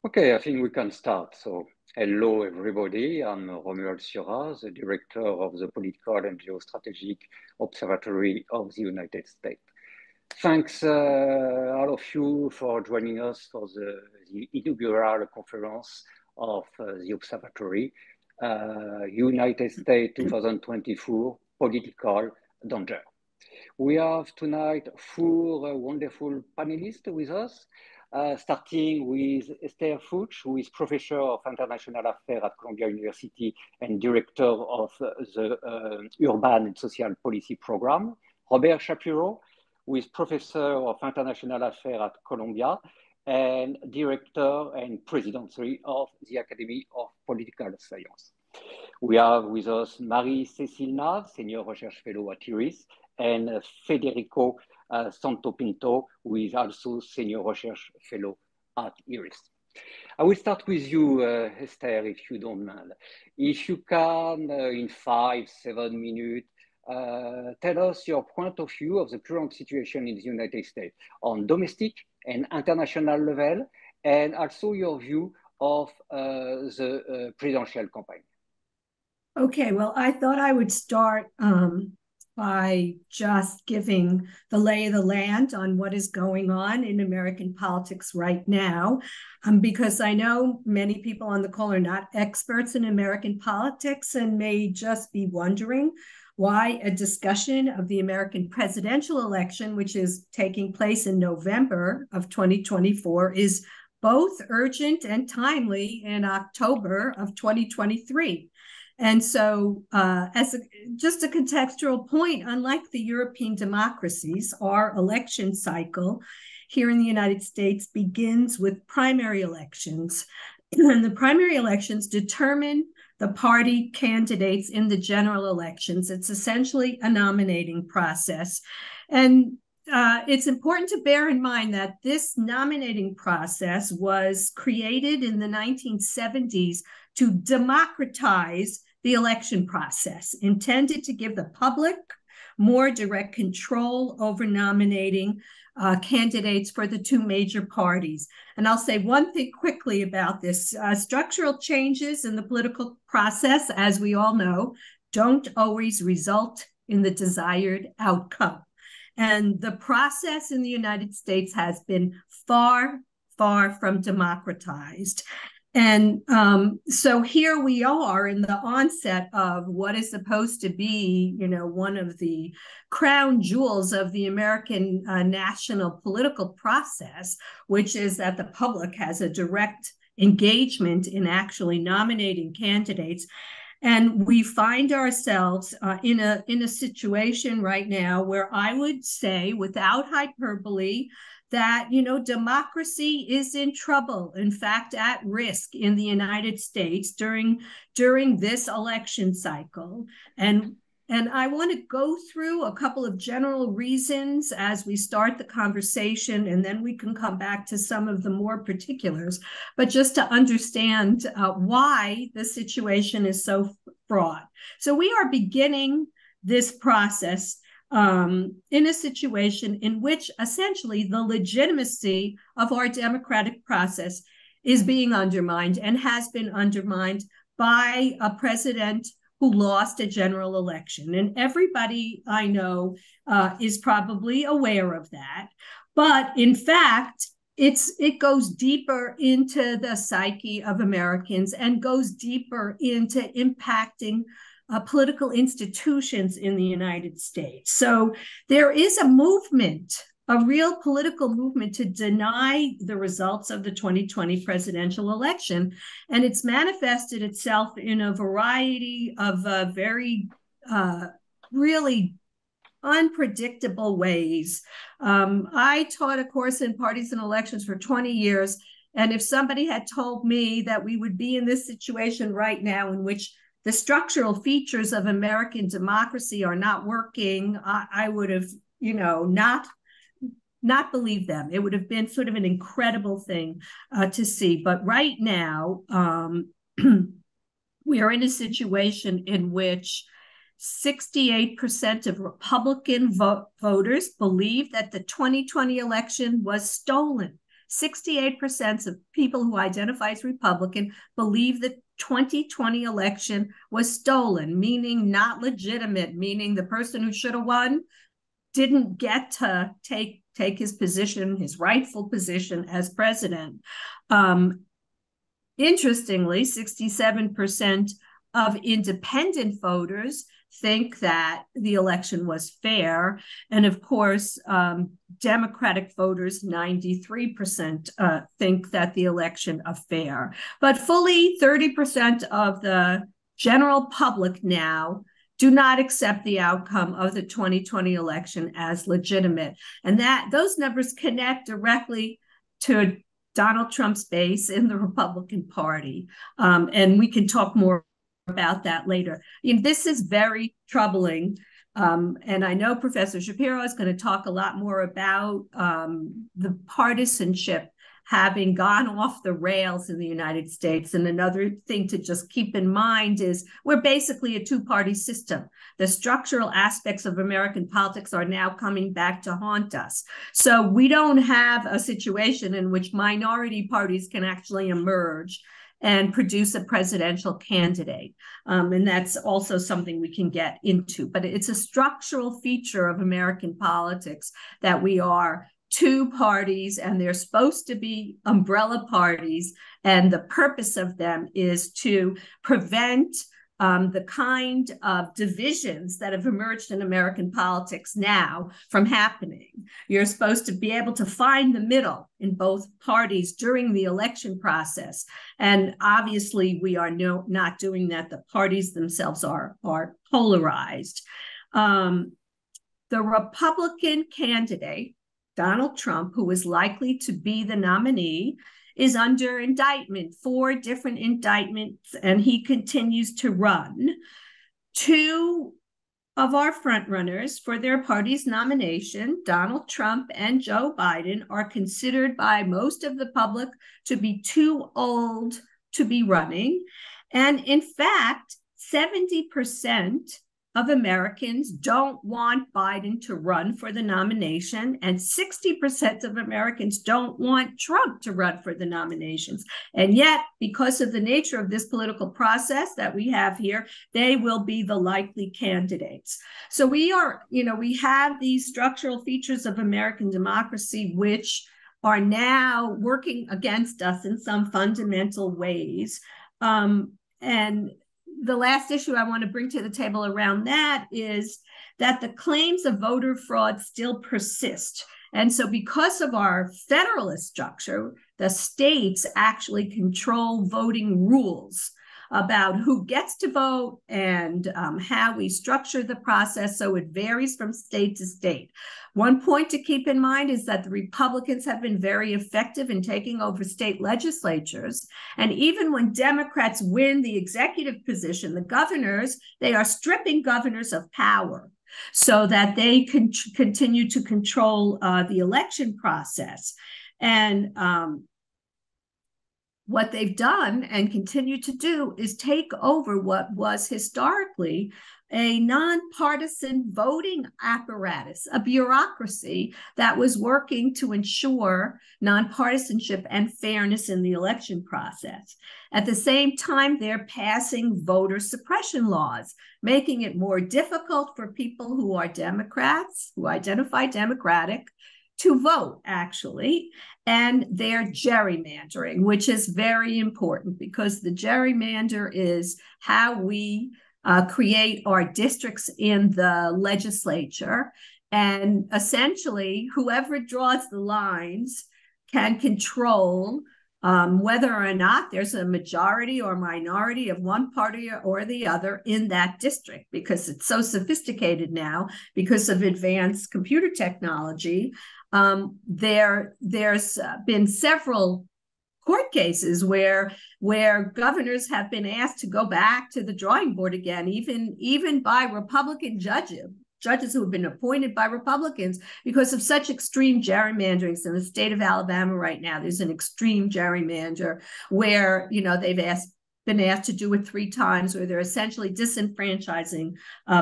Okay, I think we can start. So, hello everybody. I'm Romuald Sciora, the director of the Political and Geostrategic Observatory of the United States. Thanks all of you for joining us for the inaugural conference of the observatory, United States 2024 Political Danger. We have tonight four wonderful panelists with us, starting with Ester Fuchs, who is Professor of International Affairs at Columbia University and Director of the Urban and Social Policy Program. Robert Shapiro, who is Professor of International Affairs at Columbia and Director and President of the Academy of Political Science. We have with us Marie-Cécile Naves, Senior Research Fellow at IRIS, and Federico Santopinto, who is also Senior Research Fellow at IRIS. I will start with you, Esther, if you don't mind. If you can, in 5-7 minutes, tell us your point of view of the current situation in the United States on domestic and international level, and also your view of the presidential campaign. Okay, well, I thought I would start by just giving the lay of the land on what is going on in American politics right now, because I know many people on the call are not experts in American politics and may just be wondering why a discussion of the American presidential election, which is taking place in November of 2024, is both urgent and timely in October of 2023. And so just a contextual point, unlike the European democracies, our election cycle here in the United States begins with primary elections. And the primary elections determine the party candidates in the general elections. It's essentially a nominating process. And it's important to bear in mind that this nominating process was created in the 1970s to democratize the election process, intended to give the public more direct control over nominating candidates for the two major parties. And I'll say one thing quickly about this. Structural changes in the political process, as we all know, don't always result in the desired outcome. And the process in the United States has been far, far from democratized. And so here we are in the onset of what is supposed to be, one of the crown jewels of the American national political process, which is that the public has a direct engagement in actually nominating candidates. And we find ourselves in a situation right now where I would say, without hyperbole, that, democracy is in trouble, in fact, at risk in the United States during this election cycle. And I want to go through a couple of general reasons as we start the conversation, and then we can come back to some of the more particulars, but just to understand why the situation is so fraught. So we are beginning this process in a situation in which essentially the legitimacy of our democratic process is being undermined and has been undermined by a president who lost a general election. And everybody I know is probably aware of that. But in fact, it goes deeper into the psyche of Americans and goes deeper into impacting political institutions in the United States. So there is a movement, a real political movement to deny the results of the 2020 presidential election. And it's manifested itself in a variety of very, really unpredictable ways. I taught a course in parties and elections for 20 years. And if somebody had told me that we would be in this situation right now in which the structural features of American democracy are not working, I would have, not believed them. It would have been sort of an incredible thing to see. But right now, we are in a situation in which 68% of Republican voters believe that the 2020 election was stolen. 68% of people who identify as Republican believe the 2020 election was stolen, meaning not legitimate, meaning the person who should have won didn't get to take his position, his rightful position as president. Interestingly, 67% of independent voters think that the election was fair. And of course, Democratic voters, 93% think that the election was fair. But fully 30% of the general public now do not accept the outcome of the 2020 election as legitimate. And those numbers connect directly to Donald Trump's base in the Republican Party. And we can talk more about that later. This is very troubling. And I know Professor Shapiro is going to talk a lot more about the partisanship having gone off the rails in the United States. And another thing to just keep in mind is we're basically a two-party system. The structural aspects of American politics are now coming back to haunt us. So we don't have a situation in which minority parties can actually emerge and produce a presidential candidate. And that's also something we can get into. But it's a structural feature of American politics that we are two parties, and they're supposed to be umbrella parties. And the purpose of them is to prevent the kind of divisions that have emerged in American politics now from happening. You're supposed to be able to find the middle in both parties during the election process. And obviously, we are not doing that. The parties themselves are polarized. The Republican candidate, Donald Trump, who is likely to be the nominee, is under indictment, 4 different indictments, and he continues to run. 2 of our frontrunners for their party's nomination, Donald Trump and Joe Biden, are considered by most of the public to be too old to be running. And in fact, 70% of Americans don't want Biden to run for the nomination, and 60% of Americans don't want Trump to run for the nominations. And yet, because of the nature of this political process that we have here, they will be the likely candidates. So we have these structural features of American democracy which are now working against us in some fundamental ways. And the last issue I want to bring to the table around that is that the claims of voter fraud still persist. And so because of our federalist structure, the states actually control voting rules about who gets to vote and how we structure the process. So it varies from state to state. One point to keep in mind is that the Republicans have been very effective in taking over state legislatures. And even when Democrats win the executive position, the governors, they are stripping governors of power so that they can continue to control the election process. And what they've done and continue to do is take over what was historically a nonpartisan voting apparatus, a bureaucracy that was working to ensure nonpartisanship and fairness in the election process. At the same time, they're passing voter suppression laws, making it more difficult for people who are Democrats, who identify Democratic, to vote, actually. And they're gerrymandering, which is very important because the gerrymander is how we create our districts in the legislature. And essentially, whoever draws the lines can control whether or not there's a majority or minority of one party or the other in that district, because it's so sophisticated now because of advanced computer technology. There's been several court cases where governors have been asked to go back to the drawing board again, even by Republican judges who have been appointed by Republicans because of such extreme gerrymanderings in the state of Alabama right now. There's an extreme gerrymander where, they've been asked to do it 3 times, where they're essentially disenfranchising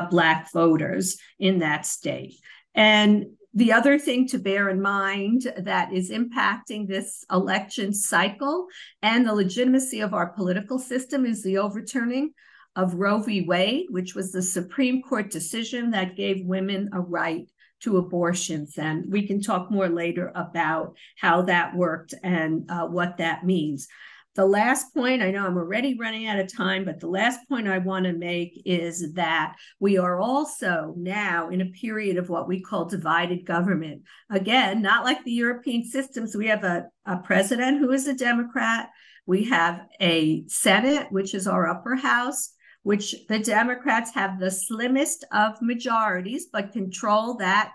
Black voters in that state. And The other thing to bear in mind that is impacting this election cycle and the legitimacy of our political system is the overturning of Roe v. Wade, which was the Supreme Court decision that gave women a right to abortions. And we can talk more later about how that worked and what that means. The last point, I know I'm already running out of time, but the last point I want to make is that we are also now in a period of what we call divided government. Again, not like the European systems. We have a president who is a Democrat. We have a Senate, which is our upper house, which the Democrats have the slimmest of majorities, but control that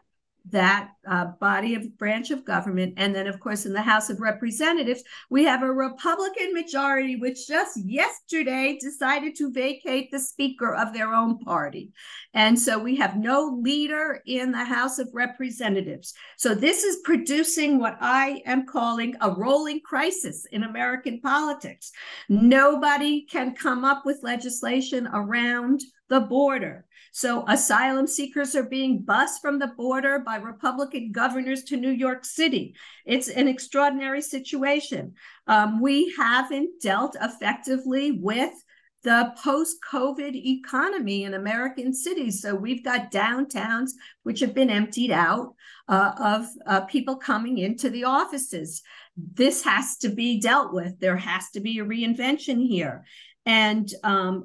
body of branch of government. And then, of course, in the House of Representatives, we have a Republican majority, which just yesterday decided to vacate the Speaker of their own party. And so we have no leader in the House of Representatives. So this is producing what I am calling a rolling crisis in American politics. Nobody can come up with legislation around the border. So asylum seekers are being bused from the border by Republican governors to New York City. It's an extraordinary situation. We haven't dealt effectively with the post-COVID economy in American cities. So we've got downtowns which have been emptied out of people coming into the offices. This has to be dealt with. There has to be a reinvention here. And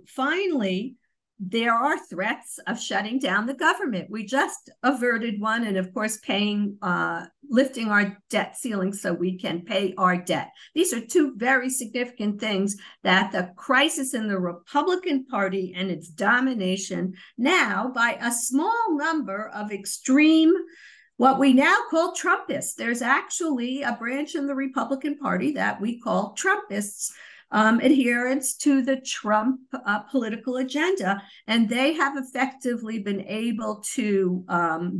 finally, there are threats of shutting down the government. We just averted one, and of course, lifting our debt ceiling so we can pay our debt. These are two very significant things that the crisis in the Republican Party and its domination now by a small number of extreme, what we now call Trumpists. There's actually a branch in the Republican Party that we call Trumpists, adherence to the Trump political agenda. And they have effectively been able to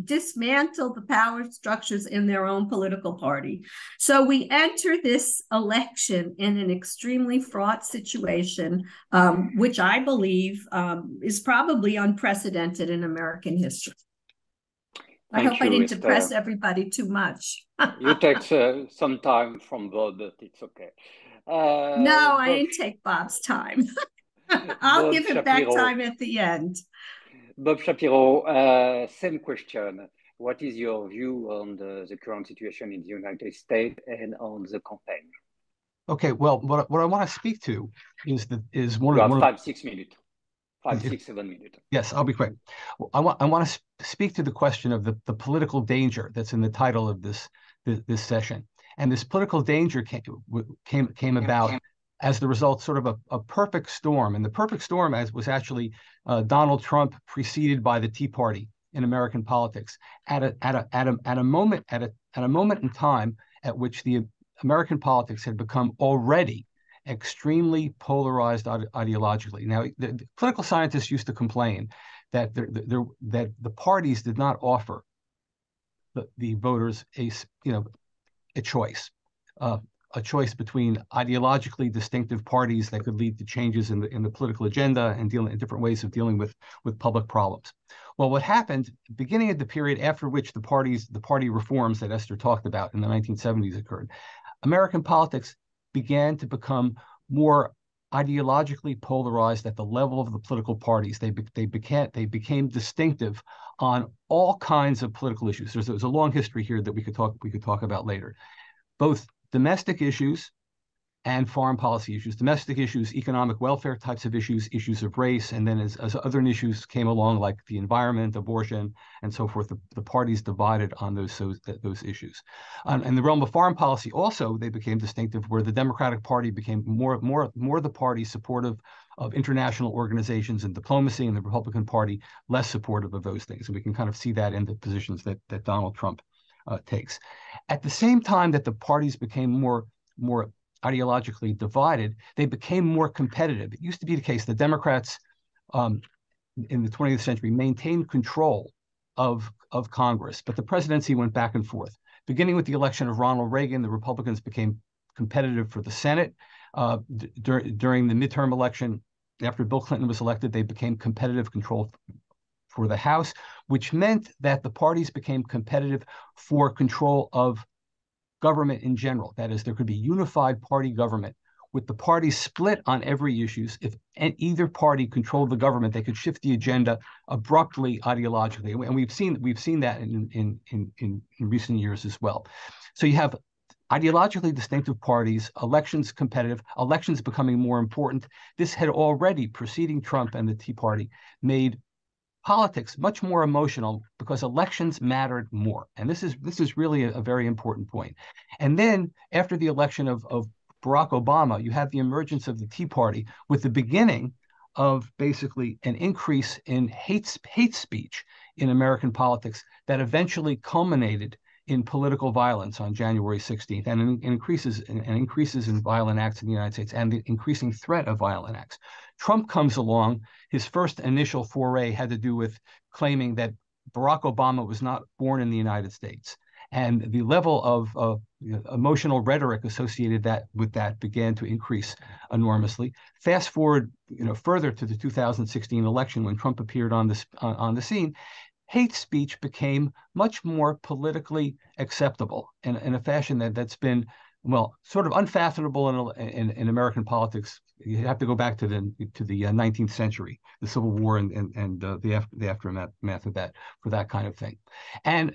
dismantle the power structures in their own political party. So we enter this election in an extremely fraught situation, which I believe is probably unprecedented in American history. I hope I didn't depress everybody too much. You take some time from Bob, but it's okay. No, I didn't take Bob's time. I'll give him back time at the end. Bob Shapiro, same question. What is your view on the current situation in the United States and on the campaign? Okay, well, what I want to speak to is one you of have 5, 6 minutes. 5, 6, 7 minutes. Yes, I'll be quick. I want to speak to the question of the political danger that's in the title of this session. And this political danger came about as the result sort of a perfect storm. And the perfect storm was actually Donald Trump preceded by the Tea Party in American politics at a moment in time at which the American politics had become already extremely polarized ideologically. Now, the political scientists used to complain that the parties did not offer the voters a choice between ideologically distinctive parties that could lead to changes in the political agenda and dealing in different ways of dealing with public problems. Well, what happened beginning at the period after which the party reforms that Esther talked about in the 1970s occurred, American politics began to become more ideologically polarized at the level of the political parties. They became distinctive on all kinds of political issues. There's a long history here that we could talk about later. Both domestic issues and foreign policy issues. Domestic issues, economic welfare types of issues, issues of race, and then as other issues came along, like the environment, abortion, and so forth, the parties divided on those issues. In the realm of foreign policy, also they became distinctive, where the Democratic Party became more the party supportive of international organizations and diplomacy, and the Republican Party less supportive of those things. And we can kind of see that in the positions that Donald Trump takes. At the same time that the parties became more ideologically divided, they became more competitive. It used to be the case that Democrats in the 20th century maintained control of Congress, but the presidency went back and forth. Beginning with the election of Ronald Reagan, the Republicans became competitive for the Senate. During the midterm election, after Bill Clinton was elected, they became competitive control for the House. which meant that the parties became competitive for control of government in general. That is, there could be unified party government with the parties split on every issue. If either party controlled the government, they could shift the agenda abruptly ideologically, and we've seen that in recent years as well. So you have ideologically distinctive parties, elections competitive, elections becoming more important. This had already, preceding Trump and the Tea Party, made politics much more emotional because elections mattered more. And this is really a very important point. And then after the election of Barack Obama, you have the emergence of the Tea Party with the beginning of basically an increase in hate speech in American politics that eventually culminated in political violence on January 16th and increases in violent acts in the United States and the increasing threat of violent acts. Trump comes along. His first initial foray had to do with claiming that Barack Obama was not born in the United States. And the level of emotional rhetoric associated with that began to increase enormously. Fast forward, further to the 2016 election when Trump appeared on the scene. Hate speech became much more politically acceptable in a fashion that's been, well, sort of unfathomable in American politics. You have to go back to the 19th century, the Civil War and the aftermath of that for that kind of thing. And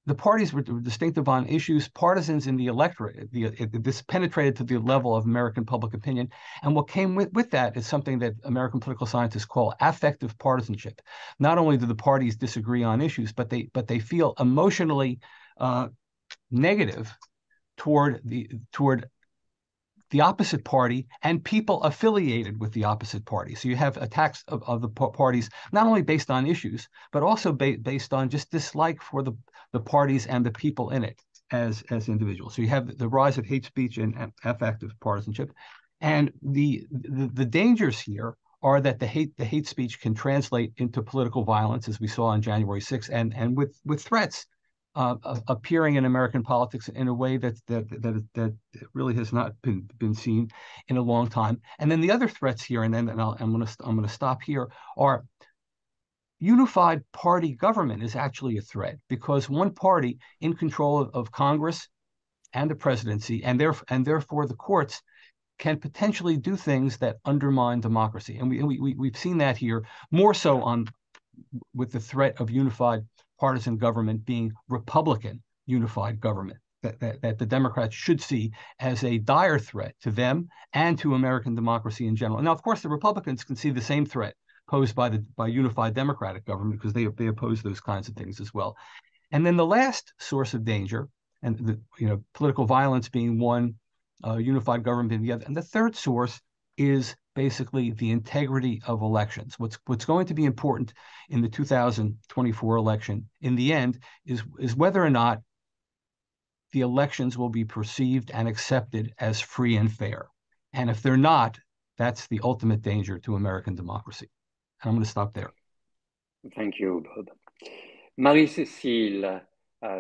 the parties were distinctive on issues, partisans in the electorate. This penetrated to the level of American public opinion. And what came with that is something that American political scientists call affective partisanship. Not only do the parties disagree on issues, but they feel emotionally negative toward the opposite party and people affiliated with the opposite party. So you have attacks of the parties, not only based on issues, but also based on just dislike for the parties and the people in it as individuals. So you have the rise of hate speech and affective partisanship. And the dangers here are that the hate speech can translate into political violence, as we saw on January 6th, and with threats appearing in American politics in a way that really has not been seen in a long time. And then the other threats here, I'm going to stop here, are unified party government is actually a threat because one party in control of Congress and the presidency and therefore the courts can potentially do things that undermine democracy. And we've seen that here more so with the threat of unified partisan government being Republican unified government that the Democrats should see as a dire threat to them and to American democracy in general. Now, of course, the Republicans can see the same threat posed by unified democratic government because they oppose those kinds of things as well. And then the last source of danger, and political violence being one, unified government being the other, and the third source is basically the integrity of elections. What's going to be important in the 2024 election in the end is whether or not the elections will be perceived and accepted as free and fair. And if they're not, that's the ultimate danger to American democracy. And I'm going to stop there. Thank you, Bob. Marie-Cécile,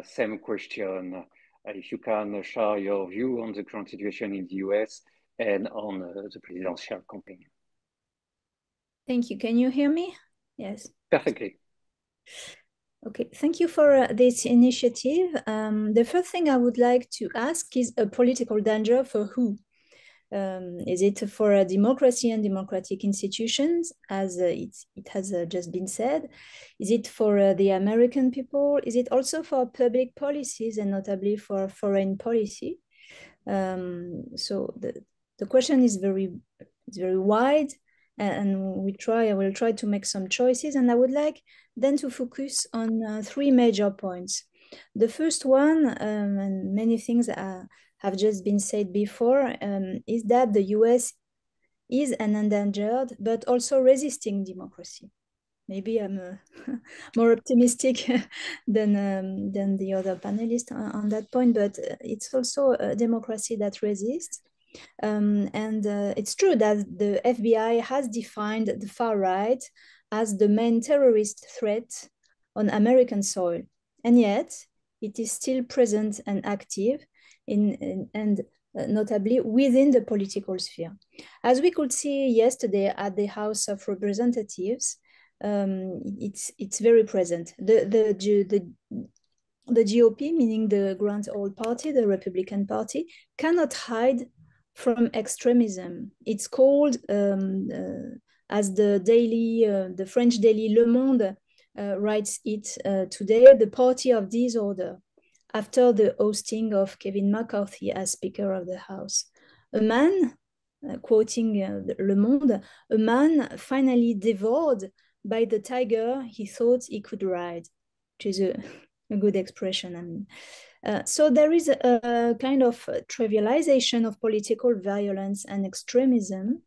same question. If you can share your view on the current situation in the US and on the presidential campaign. Thank you. Can you hear me? Yes. Perfectly. Okay, thank you for this initiative. The first thing I would like to ask is a political danger for who? Is it for democracy and democratic institutions, as it has just been said? Is it for the American people? Is it also for public policies and notably for foreign policy? So the question is very wide, and I will try to make some choices, and I would like then to focus on three major points. The first one, and many things have just been said before, is that the US is an endangered but also resisting democracy. Maybe I'm more optimistic than the other panelists on that point, but it's also a democracy that resists. And it's true that the FBI has defined the far right as the main terrorist threat on American soil. And yet, it is still present and active and notably within the political sphere. As we could see yesterday at the House of Representatives, it's very present. The GOP, meaning the Grand Old Party, the Republican Party, cannot hide from extremism. It's called, as the French daily Le Monde writes it today, the party of disorder, after the ousting of Kevin McCarthy as Speaker of the House. A man, quoting Le Monde, a man finally devoured by the tiger he thought he could ride, which is a good expression. I mean, so there is a kind of trivialization of political violence and extremism,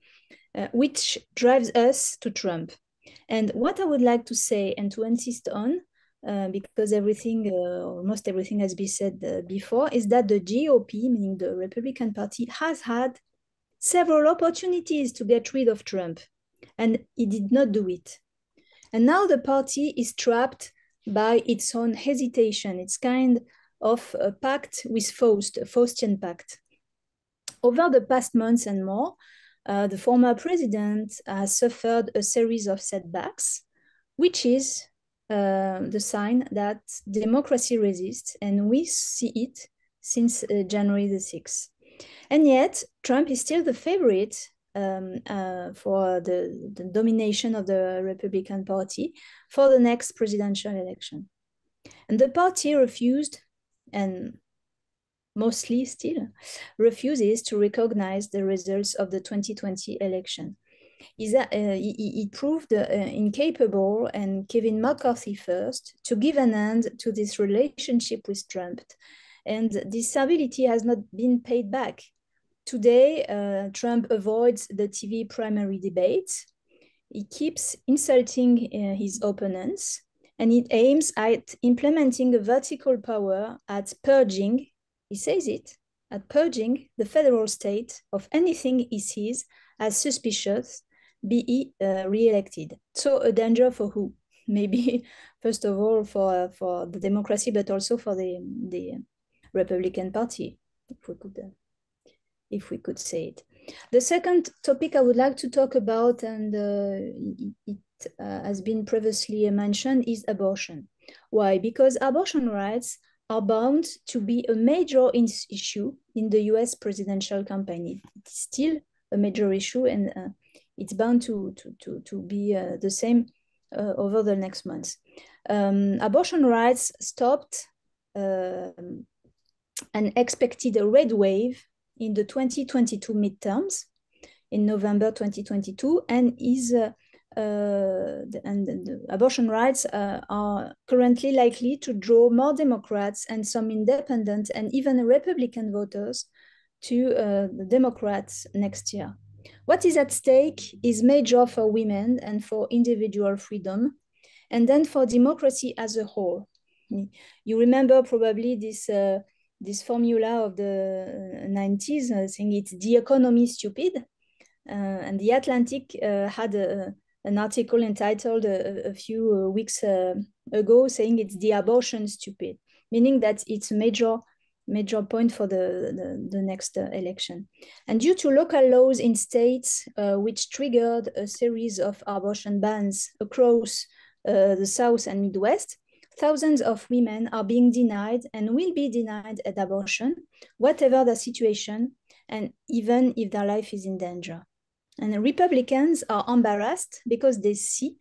which drives us to Trump. And what I would like to say and to insist on, because everything, almost everything has been said before, is that the GOP, meaning the Republican Party, has had several opportunities to get rid of Trump, and it did not do it. And now the party is trapped by its own hesitation. It's kind of a pact with Faust, a Faustian pact. Over the past months and more, the former president has suffered a series of setbacks, which is the sign that democracy resists, and we see it since January the 6th. And yet, Trump is still the favorite for the domination of the Republican Party for the next presidential election. And the party refused, and mostly still refuses, to recognize the results of the 2020 election. He proved incapable, and Kevin McCarthy first, to give an end to this relationship with Trump. And this ability has not been paid back. Today, Trump avoids the TV primary debates. He keeps insulting his opponents, and it aims at implementing a vertical power, at purging, he says it, at purging the federal state of anything he sees as suspicious, be he re-elected. So a danger for who? Maybe, first of all, for the democracy, but also for the Republican Party, if we could say it. The second topic I would like to talk about, and it has been previously mentioned, is abortion. Why? Because abortion rights are bound to be a major issue in the US presidential campaign. It's still a major issue, and it's bound to be the same over the next months. Abortion rights stopped and expected a red wave in the 2022 midterms in November 2022, and the abortion rights are currently likely to draw more Democrats and some independent and even Republican voters to the Democrats next year. What is at stake is major for women and for individual freedom, and then for democracy as a whole. You remember probably this formula of the 90s, saying it's the economy stupid. And The Atlantic had an article entitled a few weeks ago saying it's the abortion stupid, meaning that it's a major point for the next election. And due to local laws in states which triggered a series of abortion bans across the South and Midwest, thousands of women are being denied and will be denied at abortion, whatever the situation, and even if their life is in danger. And Republicans are embarrassed because they see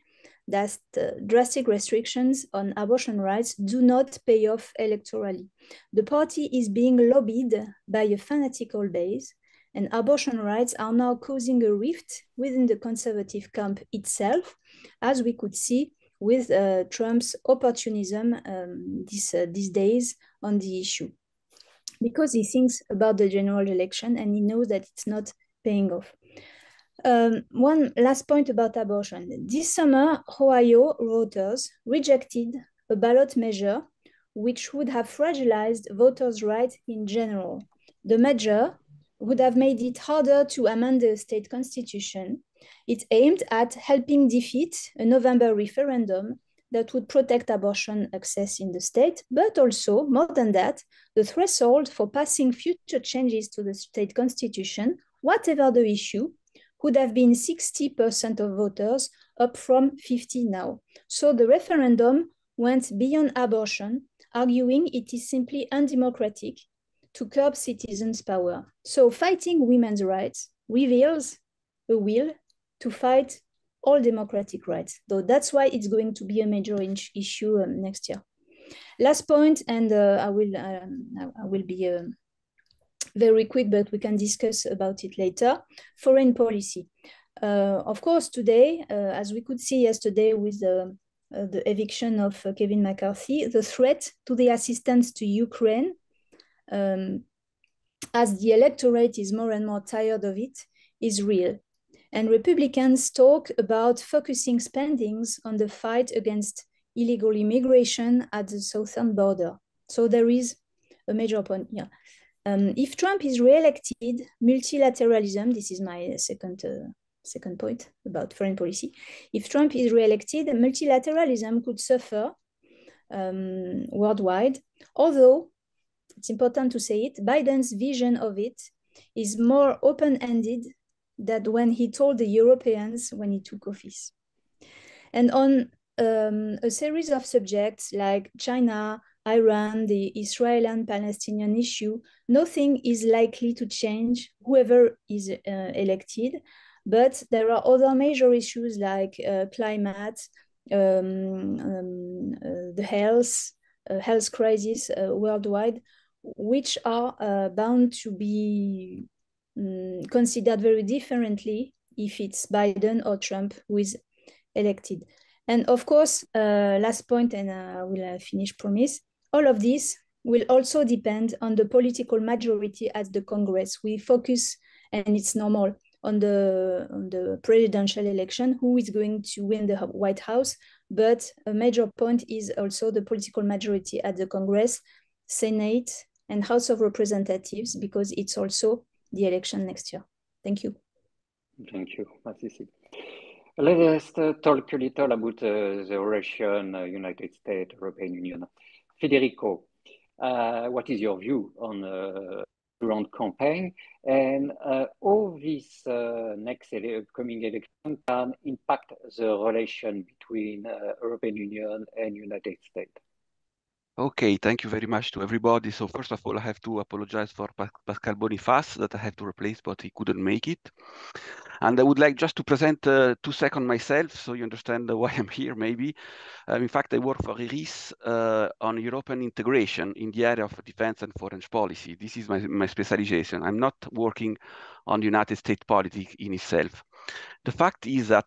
that drastic restrictions on abortion rights do not pay off electorally. The party is being lobbied by a fanatical base, and abortion rights are now causing a rift within the conservative camp itself, as we could see with Trump's opportunism these days on the issue. Because he thinks about the general election and he knows that it's not paying off. One last point about abortion. This summer, Ohio voters rejected a ballot measure which would have fragilized voters' rights in general. The measure would have made it harder to amend the state constitution. It aimed at helping defeat a November referendum that would protect abortion access in the state, but also, more than that, the threshold for passing future changes to the state constitution, whatever the issue, could have been 60% of voters, up from 50 now. So the referendum went beyond abortion, arguing it is simply undemocratic to curb citizens' power. So fighting women's rights reveals a will to fight all democratic rights, though that's why it's going to be a major issue next year. Last point, and I will be very quick, but we can discuss about it later. Foreign policy. Of course, today, as we could see yesterday with the eviction of Kevin McCarthy, the threat to the assistance to Ukraine, as the electorate is more and more tired of it, is real. And Republicans talk about focusing spendings on the fight against illegal immigration at the southern border. So there is a major point here. If Trump is re-elected, multilateralism, this is my second point about foreign policy. If Trump is re-elected, multilateralism could suffer worldwide, although it's important to say it, Biden's vision of it is more open-ended than when he told the Europeans when he took office. And on a series of subjects like China, Iran, the Israel and Palestinian issue, nothing is likely to change whoever is elected, but there are other major issues like climate, the health crisis worldwide, which are bound to be considered very differently if it's Biden or Trump who is elected. And of course, last point, and I will finish, promise, all of this will also depend on the political majority at the Congress. We focus, and it's normal, on the presidential election, who is going to win the White House, but a major point is also the political majority at the Congress, Senate, and House of Representatives, because it's also the election next year. Thank you. Thank you, Marie-Cécile. Let us talk a little about the Russian, United States, European Union. Federico, what is your view on the current campaign, and how this next coming election can impact the relation between European Union and United States? Okay, thank you very much to everybody. So first of all, I have to apologize for Pascal Boniface that I have to replace, but he couldn't make it. And I would like just to present 2 seconds myself, so you understand why I'm here, maybe. In fact, I work for IRIS on European integration in the area of defense and foreign policy. This is my specialization. I'm not working on United States politics in itself. The fact is that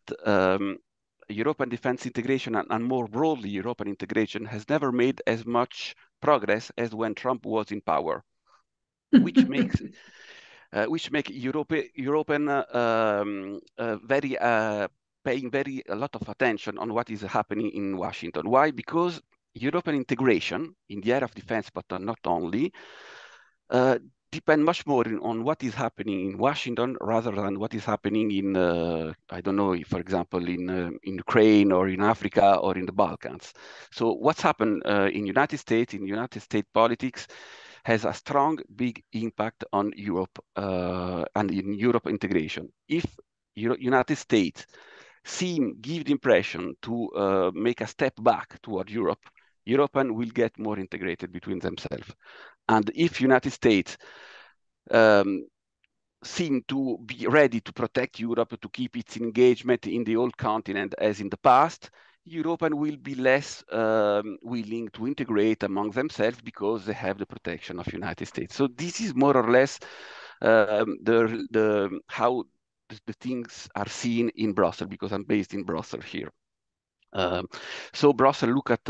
European defense integration and more broadly European integration has never made as much progress as when Trump was in power, which makes European paying a lot of attention on what is happening in Washington. Why? Because European integration in the area of defense, but not only, depend much more on what is happening in Washington rather than what is happening in, I don't know, for example, in Ukraine or in Africa or in the Balkans. So what's happened in United States politics has a strong, big impact on Europe and in Europe integration. If United States give the impression to make a step back toward Europe, Europeans will get more integrated between themselves. And if United States seem to be ready to protect Europe, to keep its engagement in the old continent as in the past, Europeans will be less willing to integrate among themselves because they have the protection of United States. So this is more or less how the things are seen in Brussels, because I'm based in Brussels here. So Brussels look at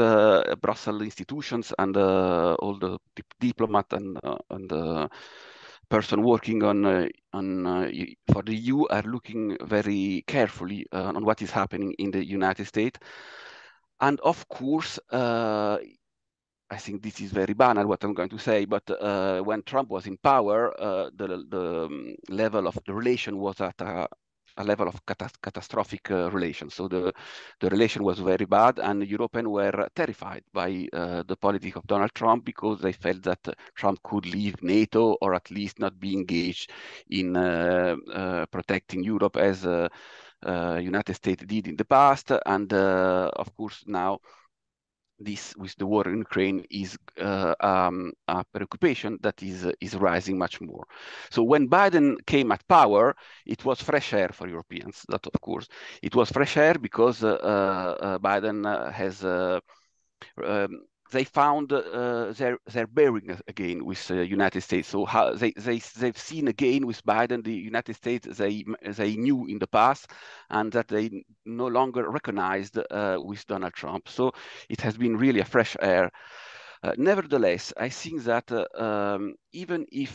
Brussels institutions and all the diplomat and person working on for the EU are looking very carefully on what is happening in the United States. And of course, I think this is very banal what I'm going to say, but when Trump was in power, the level of the relation was at a a level of catastrophic relations. So the relation was very bad, and the Europeans were terrified by the politics of Donald Trump, because they felt that Trump could leave NATO, or at least not be engaged in protecting Europe as United States did in the past. And of course now, this with the war in Ukraine is a preoccupation that is rising much more. So when Biden came at power, it was fresh air for Europeans. That, of course, it was fresh air because Biden has they found their bearing again with the United States. So how they've seen again with Biden the United States they knew in the past, and that they no longer recognized with Donald Trump. So it has been really a fresh air. Nevertheless, I think that even if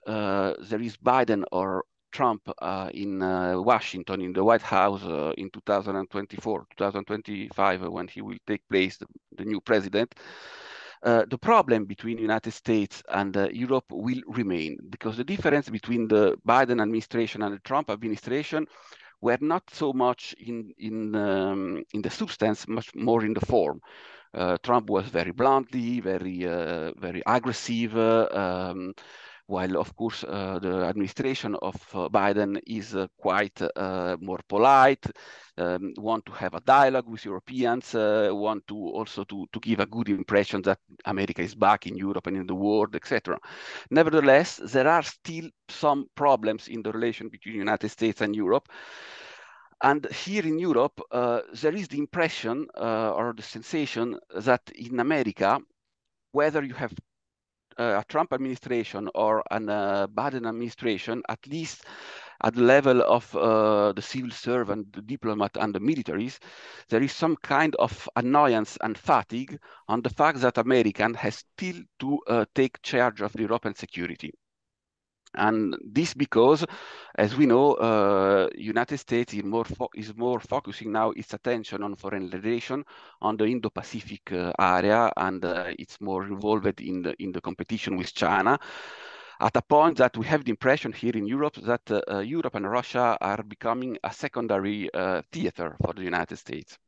there is Biden or Trump in Washington, in the White House in 2024, 2025, when he will take place, the new president, the problem between the United States and Europe will remain, because the difference between the Biden administration and the Trump administration were not so much in the substance, much more in the form. Trump was very bluntly, very aggressive, while of course the administration of Biden is quite more polite, want to have a dialogue with Europeans, want to also to give a good impression that America is back in Europe and in the world, etc. Nevertheless, there are still some problems in the relation between the United States and Europe. And here in Europe, there is the impression or the sensation that in America, whether you have a Trump administration or a Biden administration, at least at the level of the civil servant, the diplomat, and the militaries, there is some kind of annoyance and fatigue on the fact that American has still to take charge of the European security. And this because, as we know, United States is more focusing now its attention on foreign relations on the Indo-Pacific area, and it's more involved in the competition with China, at a point that we have the impression here in Europe that Europe and Russia are becoming a secondary theater for the United States.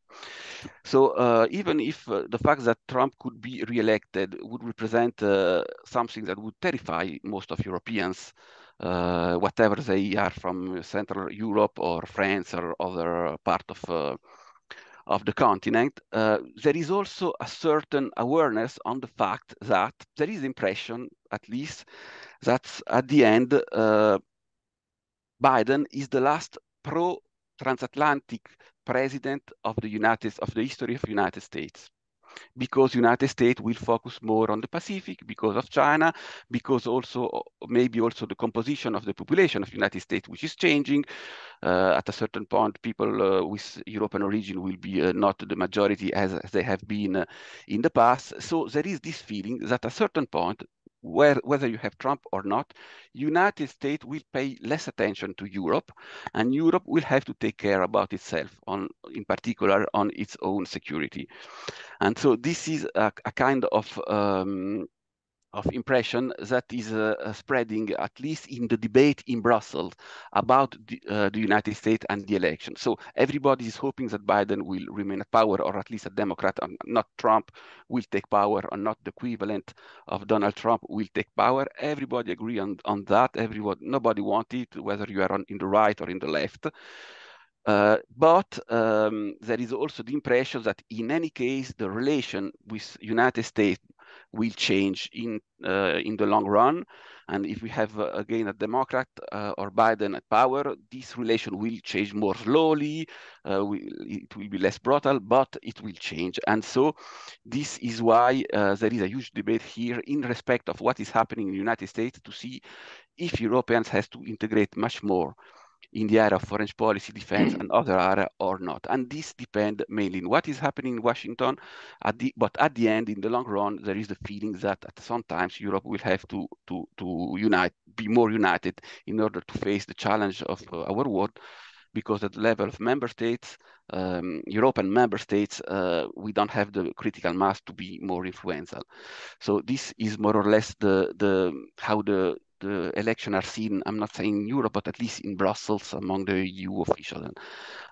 So even if the fact that Trump could be re-elected would represent something that would terrify most of Europeans, whatever they are, from Central Europe or France or other part of the continent, there is also a certain awareness on the fact that there is impression, at least, that at the end, Biden is the last pro-transatlantic president of the history of the United States, because United States will focus more on the Pacific because of China, because also maybe also the composition of the population of the United States, which is changing. At a certain point, people with European origin will be not the majority as they have been in the past. So there is this feeling that at a certain point, whether you have Trump or not, United States will pay less attention to Europe, and Europe will have to take care about itself, in particular on its own security. And so this is a kind of impression that is spreading, at least in the debate in Brussels, about the United States and the election. So everybody is hoping that Biden will remain at power, or at least a Democrat, and not Trump, will take power, or not the equivalent of Donald Trump will take power. Everybody agree on that. Nobody wants it, whether you are in the right or in the left. But there is also the impression that in any case, the relation with United States will change in the long run. And if we have, again, a Democrat or Biden at power, this relation will change more slowly. It will be less brutal, but it will change. And so this is why there is a huge debate here in respect of what is happening in the United States, to see if Europeans have to integrate much more in the area of foreign policy, defense, and other area or not. And this depends mainly on what is happening in Washington. But at the end, in the long run, there is the feeling that sometimes Europe will have to be more united in order to face the challenge of our world, because at the level of member states, European member states, we don't have the critical mass to be more influential. So this is more or less how the the election are seen, I'm not saying in Europe, but at least in Brussels among the EU officials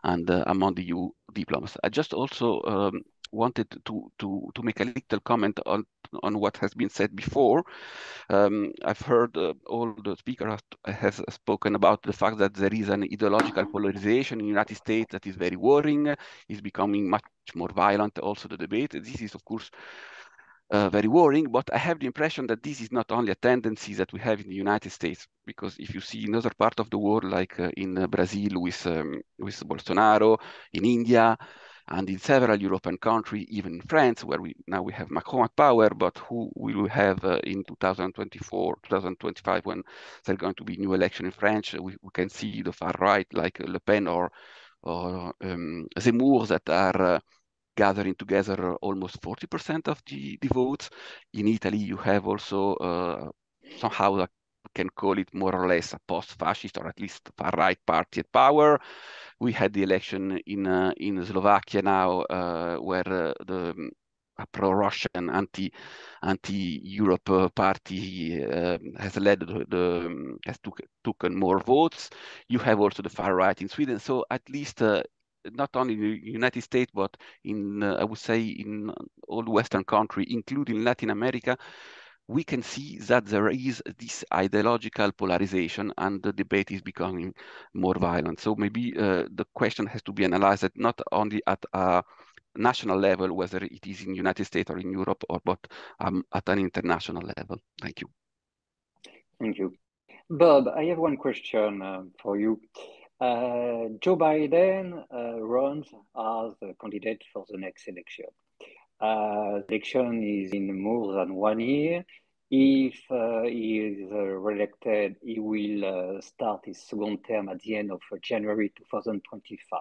and among the EU diplomats. I just also wanted to make a little comment on what has been said before. I've heard all the speakers has spoken about the fact that there is an ideological polarization in the United States that is very worrying, is becoming much more violent. Also the debate. This is, of course, very worrying, but I have the impression that this is not only a tendency that we have in the United States, because if you see in other part of the world, like in Brazil with Bolsonaro, in India, and in several European countries, even in France, where we have Macron at power, but who will we have in 2024, 2025, when there's going to be new election in France, we can see the far right, like Le Pen or Zemmour, that are gathering together almost 40% of the votes. In Italy, you have also somehow can call it more or less a post-fascist or at least far-right party at power. We had the election in Slovakia now, where the pro-Russian, anti-Europe party has led has taken more votes. You have also the far right in Sweden. So at least not only in the United States, but in I would say in all Western countries, including Latin America, we can see that there is this ideological polarization and the debate is becoming more violent. So maybe the question has to be analyzed not only at a national level, whether it is in the United States or in Europe, but at an international level. Thank you. Thank you. Bob, I have one question for you. Joe Biden runs as a candidate for the next election. The election is in more than 1 year. If he is re-elected, he will start his second term at the end of January 2025.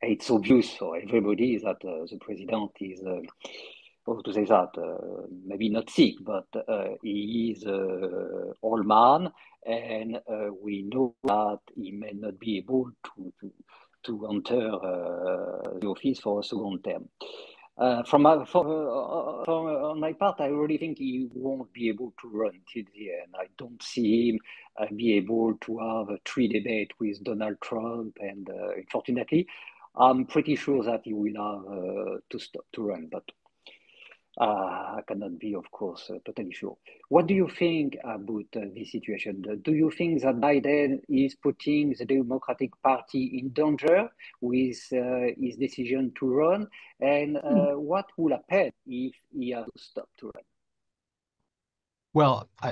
It's obvious for everybody that the president is, how to say that, maybe not sick, but he is an old man, and we know that he may not be able to enter the office for a second term. On my part, I really think he won't be able to run till the end. I don't see him be able to have a 3 debate with Donald Trump, and unfortunately, I'm pretty sure that he will have to stop to run, but I cannot be, of course, totally sure. What do you think about this situation? Do you think that Biden is putting the Democratic Party in danger with his decision to run? And what will happen if he has to stop to run? Well, I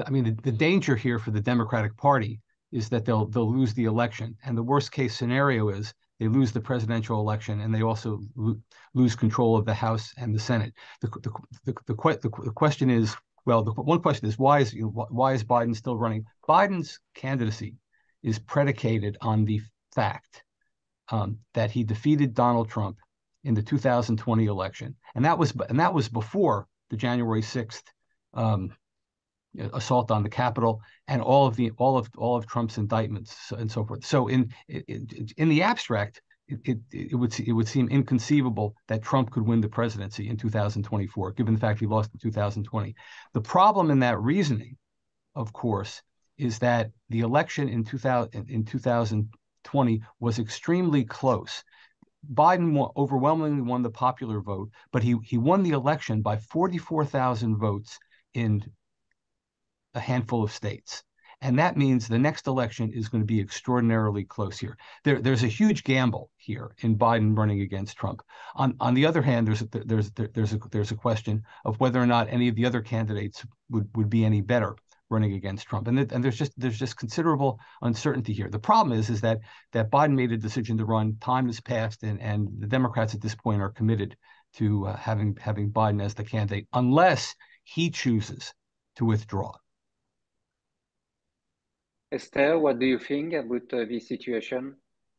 mean, the danger here for the Democratic Party is that they'll lose the election, and the worst case scenario is they lose the presidential election and they also lose control of the House and the Senate. The question is, well, the one question is why is Biden still running? Biden's candidacy is predicated on the fact that he defeated Donald Trump in the 2020 election, and that was before the January 6th assault on the Capitol and all of Trump's indictments and so forth. So in the abstract, it would seem inconceivable that Trump could win the presidency in 2024, given the fact he lost in 2020. The problem in that reasoning, of course, is that the election in 2020 was extremely close. Biden overwhelmingly won the popular vote, but he won the election by 44,000 votes in a handful of states. And that means the next election is going to be extraordinarily close here. There's a huge gamble here in Biden running against Trump. On the other hand, there's a question of whether or not any of the other candidates would be any better running against Trump. And there's just considerable uncertainty here. The problem is that Biden made a decision to run. Time has passed, and the Democrats at this point are committed to having Biden as the candidate unless he chooses to withdraw. Esther, what do you think about this situation?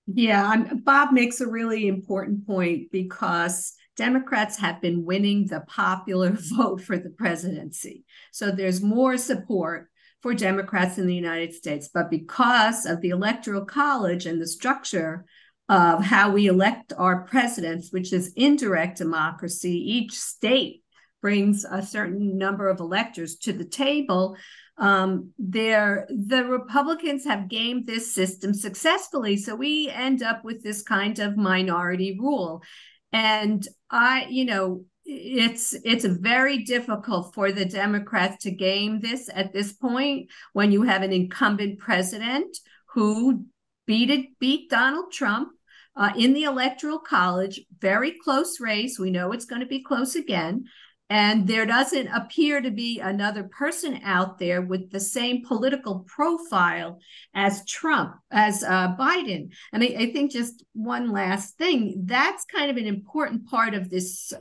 Yeah, Bob makes a really important point because Democrats have been winning the popular vote for the presidency. So there's more support for Democrats in the United States. But because of the Electoral College and the structure of how we elect our presidents, which is indirect democracy, each state brings a certain number of electors to the table, the Republicans have gamed this system successfully. So we end up with this kind of minority rule. And it's very difficult for the Democrats to game this at this point when you have an incumbent president who beat Donald Trump in the Electoral College, very close race. We know it's going to be close again. And there doesn't appear to be another person out there with the same political profile as Trump, as Biden. And I think just one last thing, that's kind of an important part of this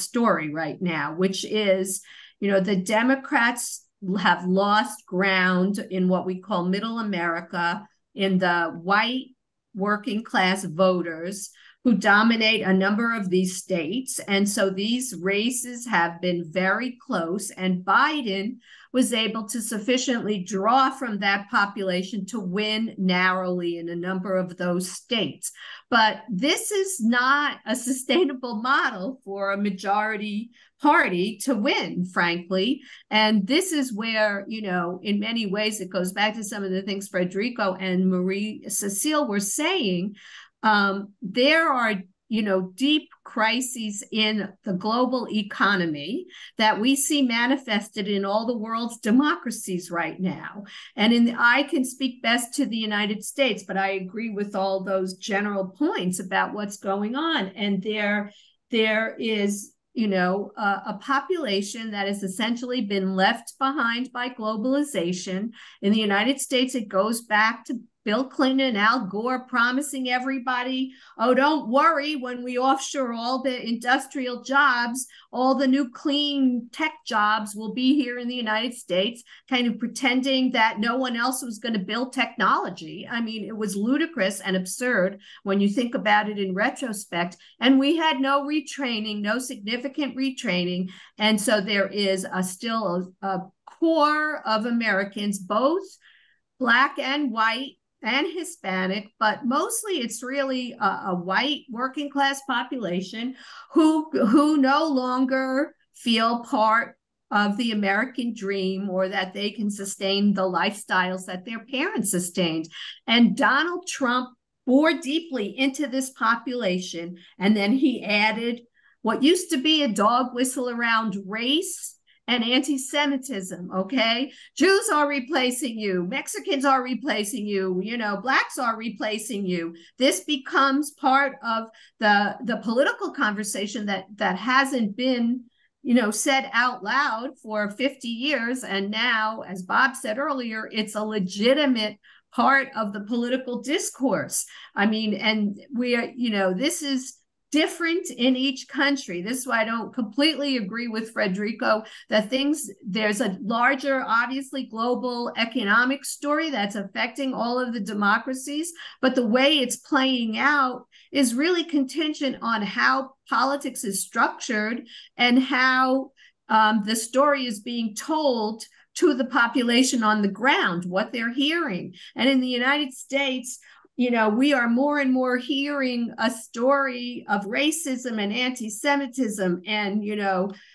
story right now, which is, the Democrats have lost ground in what we call middle America, in the white working class voters who dominate a number of these states. And so these races have been very close, and Biden was able to sufficiently draw from that population to win narrowly in a number of those states. But this is not a sustainable model for a majority party to win, frankly. And this is where, in many ways, it goes back to some of the things Federico and Marie-Cécile were saying. There are, deep crises in the global economy that we see manifested in all the world's democracies right now. And I can speak best to the United States, but I agree with all those general points about what's going on. And there is, a population that has essentially been left behind by globalization. In the United States, it goes back to Bill Clinton and Al Gore promising everybody, oh, don't worry, when we offshore all the industrial jobs, all the new clean tech jobs will be here in the United States, kind of pretending that no one else was going to build technology. I mean, it was ludicrous and absurd when you think about it in retrospect. And we had no retraining, no significant retraining. And so there is still a core of Americans, both Black and white, and Hispanic, but mostly it's really a white working class population who no longer feel part of the American dream, or that they can sustain the lifestyles that their parents sustained. And Donald Trump bore deeply into this population, and then he added what used to be a dog whistle around race and anti-Semitism, okay? Jews are replacing you. Mexicans are replacing you. Blacks are replacing you. This becomes part of the political conversation that hasn't been, said out loud for 50 years. And now, as Bob said earlier, it's a legitimate part of the political discourse. I mean, and this is different in each country. This is why I don't completely agree with Federico that there's a larger, obviously global economic story that's affecting all of the democracies, but the way it's playing out is really contingent on how politics is structured and how the story is being told to the population on the ground, what they're hearing. And in the United States, we are more and more hearing a story of racism and anti-Semitism and,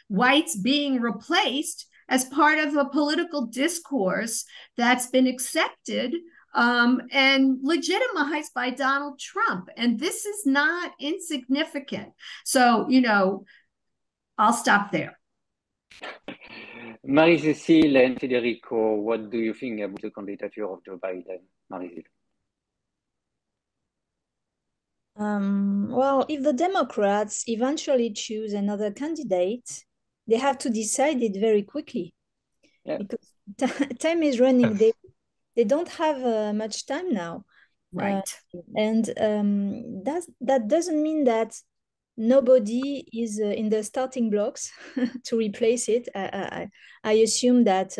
whites being replaced as part of a political discourse that's been accepted and legitimized by Donald Trump. And this is not insignificant. So, I'll stop there. Marie-Cécile and Federico, what do you think about the candidature of Joe Biden? Marie-Cécile. Well, if the Democrats eventually choose another candidate, they have to decide it very quickly, because time is running. They don't have much time now, right? And that doesn't mean that nobody is in the starting blocks to replace it. I assume that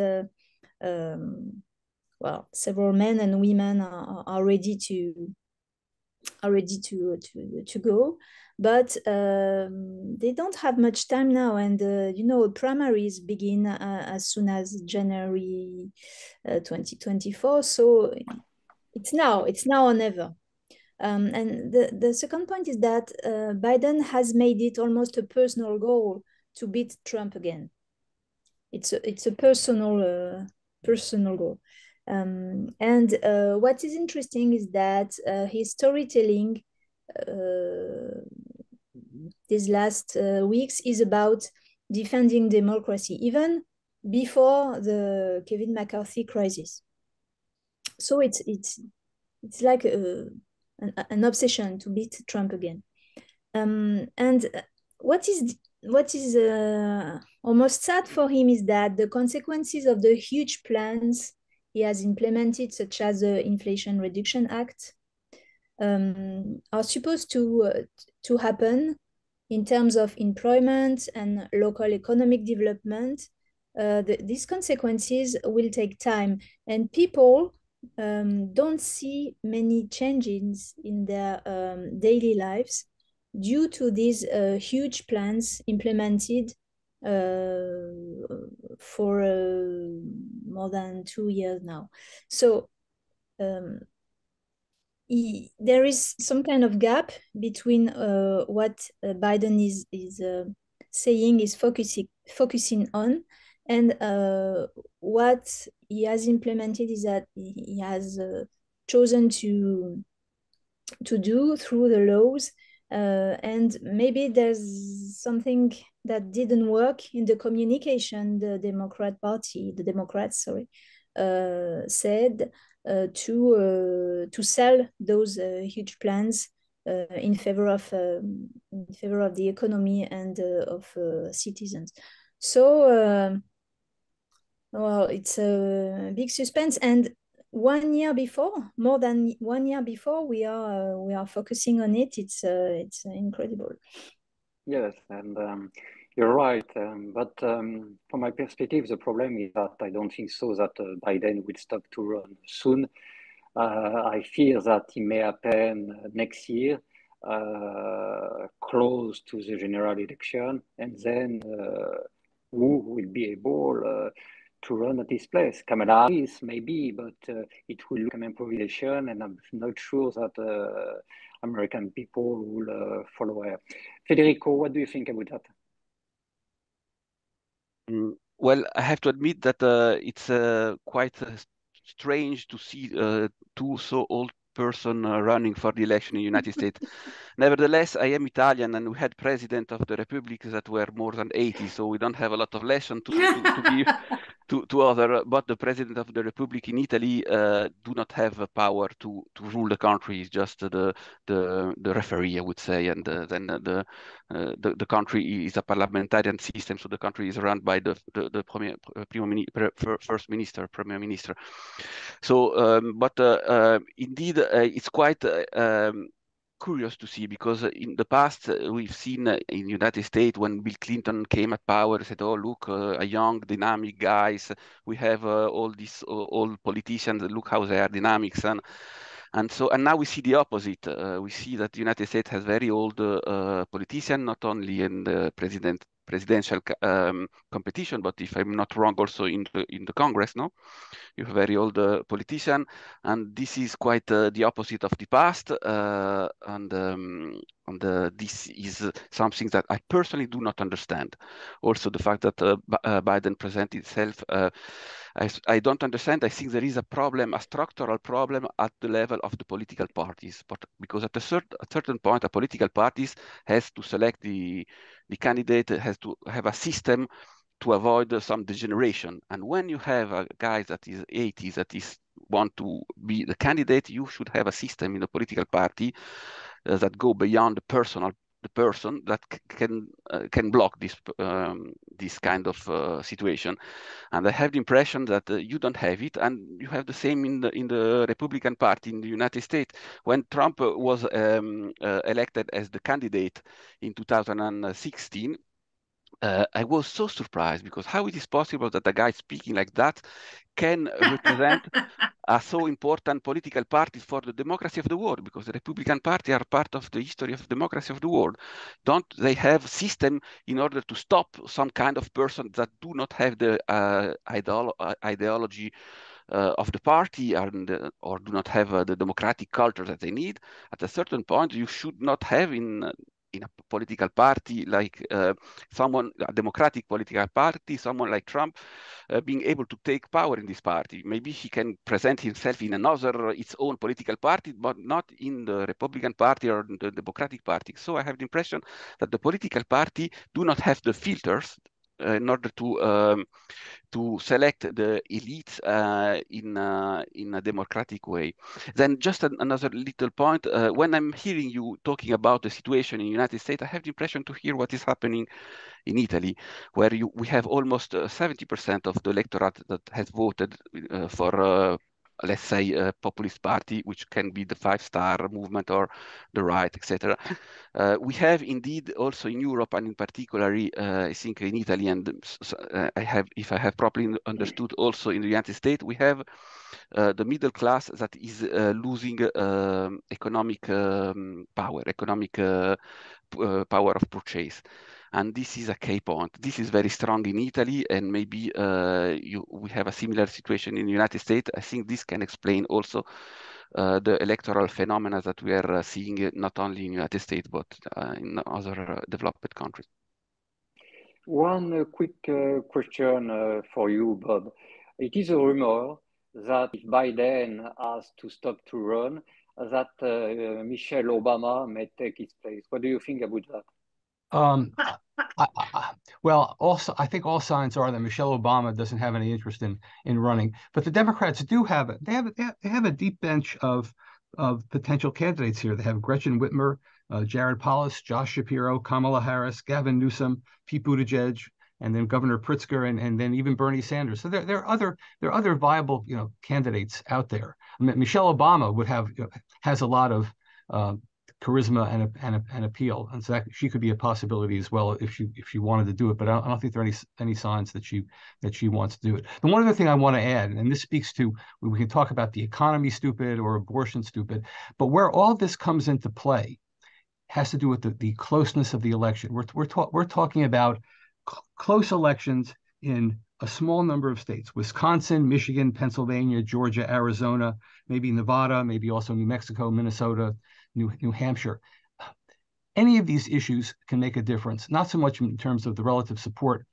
several men and women are ready to go, but they don't have much time now. And primaries begin as soon as January 2024. So it's now or never. And the second point is that Biden has made it almost a personal goal to beat Trump again. It's a personal goal. And what is interesting is that his storytelling these last weeks is about defending democracy, even before the Kevin McCarthy crisis. So it's like an obsession to beat Trump again. And what is almost sad for him is that the consequences of the huge plans he has implemented, such as the Inflation Reduction Act, are supposed to happen in terms of employment and local economic development. These consequences will take time, and people don't see many changes in their daily lives due to these huge plans implemented for more than 2 years now. So there is some kind of gap between what Biden is saying is focusing on, and what he has implemented is that he has chosen to do through the laws. And maybe there's something that didn't work in the communication the Democrats said to sell those huge plans in favor of the economy and of citizens. So well, it's a big suspense, and 1 year before, more than 1 year before, we are focusing on it. It's incredible. Yes, and you're right. But from my perspective, the problem is that I don't think so that Biden will stop to run soon. I fear that he may happen next year, close to the general election, and then who will be able to run at this place? Kamala Harris, maybe, but it will look an improvisation, and I'm not sure that American people will follow her. Federico, what do you think about that? Well, I have to admit that it's quite strange to see two so old person running for the election in the United States. Nevertheless, I am Italian, and we had president of the Republic that were more than 80, so we don't have a lot of lesson to give to other. But the president of the Republic in Italy do not have power to rule the country. It's just the referee, I would say, and then the country is a parliamentarian system, so the country is run by the first minister, premier minister. So, but indeed, it's quite curious to see, because in the past we've seen in the United States, when Bill Clinton came at power, said, "Oh, look, a young, dynamic guys. We have all these old politicians. Look how they are dynamics." And now we see the opposite. We see that the United States has very old politicians, not only in the presidential competition, but if I'm not wrong, also in the Congress. No, you have very old politician, and this is quite the opposite of the past. This is something that I personally do not understand. Also, the fact that Biden presented itself, I don't understand. I think there is a problem, a structural problem at the level of the political parties, but because at a certain point, a political parties has to select the candidate, has to have a system to avoid some degeneration. And when you have a guy that is 80, that is want to be the candidate, you should have a system in the political party that go beyond the person that can block this kind of situation. And I have the impression that you don't have it, and you have the same in the Republican Party in the United States. When Trump was elected as the candidate in 2016, I was so surprised, because how it is possible that a guy speaking like that can represent a so important political party for the democracy of the world, because the Republican Party are part of the history of democracy of the world. Don't they have system in order to stop some kind of person that do not have the ideology of the party, or do not have the democratic culture that they need? At a certain point, you should not have in in a political party like a democratic political party, someone like Trump, being able to take power in this party. Maybe he can present himself in its own political party, but not in the Republican Party or the Democratic Party. So I have the impression that the political party do not have the filters in order to select the elites in a democratic way. Then just another little point, when I'm hearing you talking about the situation in the United States, I have the impression to hear what is happening in Italy, where we have almost 70% of the electorate that has voted for let's say, a populist party, which can be the Five-Star Movement or the right, etc. We have indeed also in Europe, and in particular, I think in Italy, and if I have properly understood, also in the United States, we have the middle class that is losing economic power, economic power of purchase. And this is a key point. This is very strong in Italy, and maybe we have a similar situation in the United States. I think this can explain also the electoral phenomena that we are seeing not only in the United States, but in other developed countries. One quick question for you, Bob. It is a rumor that if Biden has to stop to run, that Michelle Obama may take his place. What do you think about that? Well, also, I think all signs are that Michelle Obama doesn't have any interest in running, but the Democrats do have it. They have a deep bench of potential candidates here. They have Gretchen Whitmer, Jared Polis, Josh Shapiro, Kamala Harris, Gavin Newsom, Pete Buttigieg, and then Governor Pritzker, and then even Bernie Sanders. So there are other viable candidates out there. I mean, Michelle Obama has a lot of charisma and appeal, and so that she could be a possibility as well if she wanted to do it. But I don't think there are any signs that she wants to do it. The one other thing I want to add, and this speaks to, we can talk about the economy stupid or abortion stupid, but where all this comes into play has to do with the closeness of the election. We're talking about close elections in a small number of states: Wisconsin, Michigan, Pennsylvania, Georgia, Arizona, maybe Nevada, maybe also New Mexico, Minnesota, New Hampshire. Any of these issues can make a difference, not so much in terms of the relative support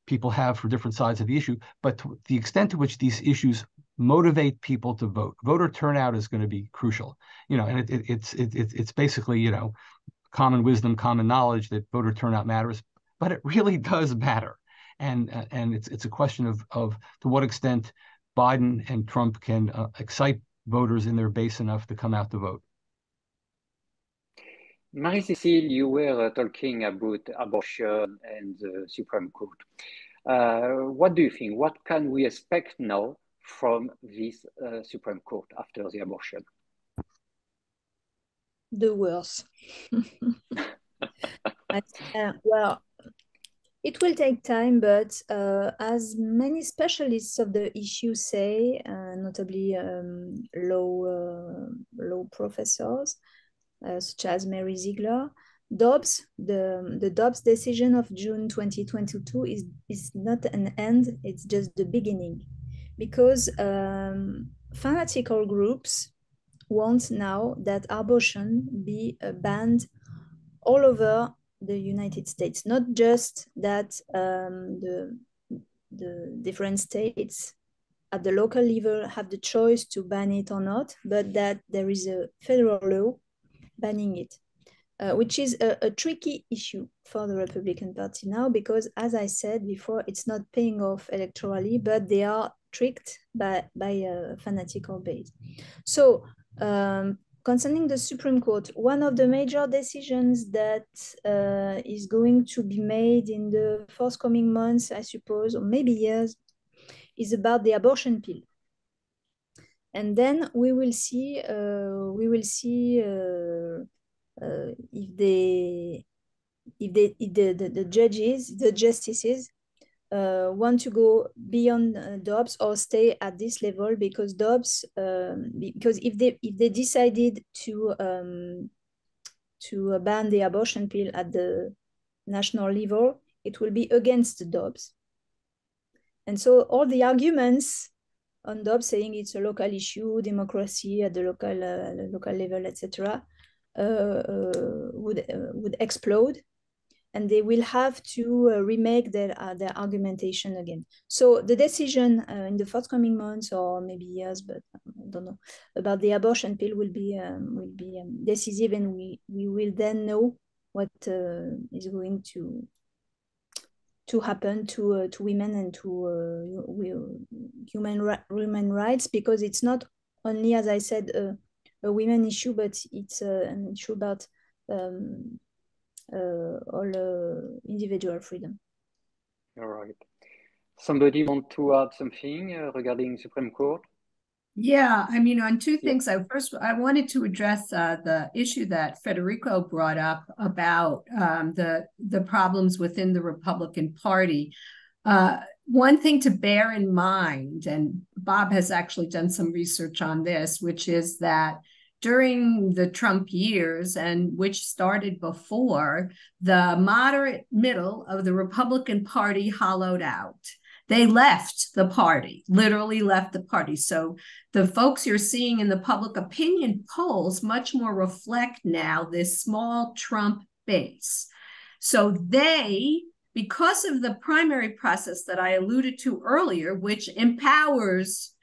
people have for different sides of the issue, but to the extent to which these issues motivate people to vote. Voter turnout is going to be crucial, and it's basically, common wisdom, common knowledge that voter turnout matters, but it really does matter. And it's a question of to what extent Biden and Trump can excite voters in their base enough to come out to vote. Marie-Cécile, you were talking about abortion and the Supreme Court. What do you think? What can we expect now from this Supreme Court after the abortion? The worst. Well, it will take time, but as many specialists of the issue say, notably law professors, such as Mary Ziegler, the Dobbs decision of June 2022 is not an end, it's just the beginning. Because fanatical groups want now that abortion be banned all over the United States, not just that the different states at the local level have the choice to ban it or not, but that there is a federal law banning it, which is a tricky issue for the Republican Party now, because as I said before, it's not paying off electorally, but they are tricked by a fanatical base. So concerning the Supreme Court, one of the major decisions that is going to be made in the forthcoming months, I suppose, or maybe years, is about the abortion pill. And then we will see if the judges, the justices, want to go beyond Dobbs or stay at this level, because Dobbs, because if they decided to ban the abortion pill at the national level, it will be against Dobbs. And so all the arguments on Dobbs saying it's a local issue, democracy at the local level, etc., would explode, and they will have to remake their argumentation again. So the decision in the forthcoming months or maybe years, but I don't know, about the abortion pill will be decisive, and we will then know what is going to happen to women and to human rights, because it's not only, as I said, a women issue, but it's an issue about all individual freedom. All right. Somebody want to add something regarding Supreme Court? Yeah, I mean, on two things. I wanted to address the issue that Federico brought up about the problems within the Republican Party. One thing to bear in mind, and Bob has actually done some research on this, which is that during the Trump years, and which started before, the moderate middle of the Republican Party hollowed out. They left the party, literally left the party. So the folks you're seeing in the public opinion polls much more reflect now this small Trump base. So they, because of the primary process that I alluded to earlier, which empowers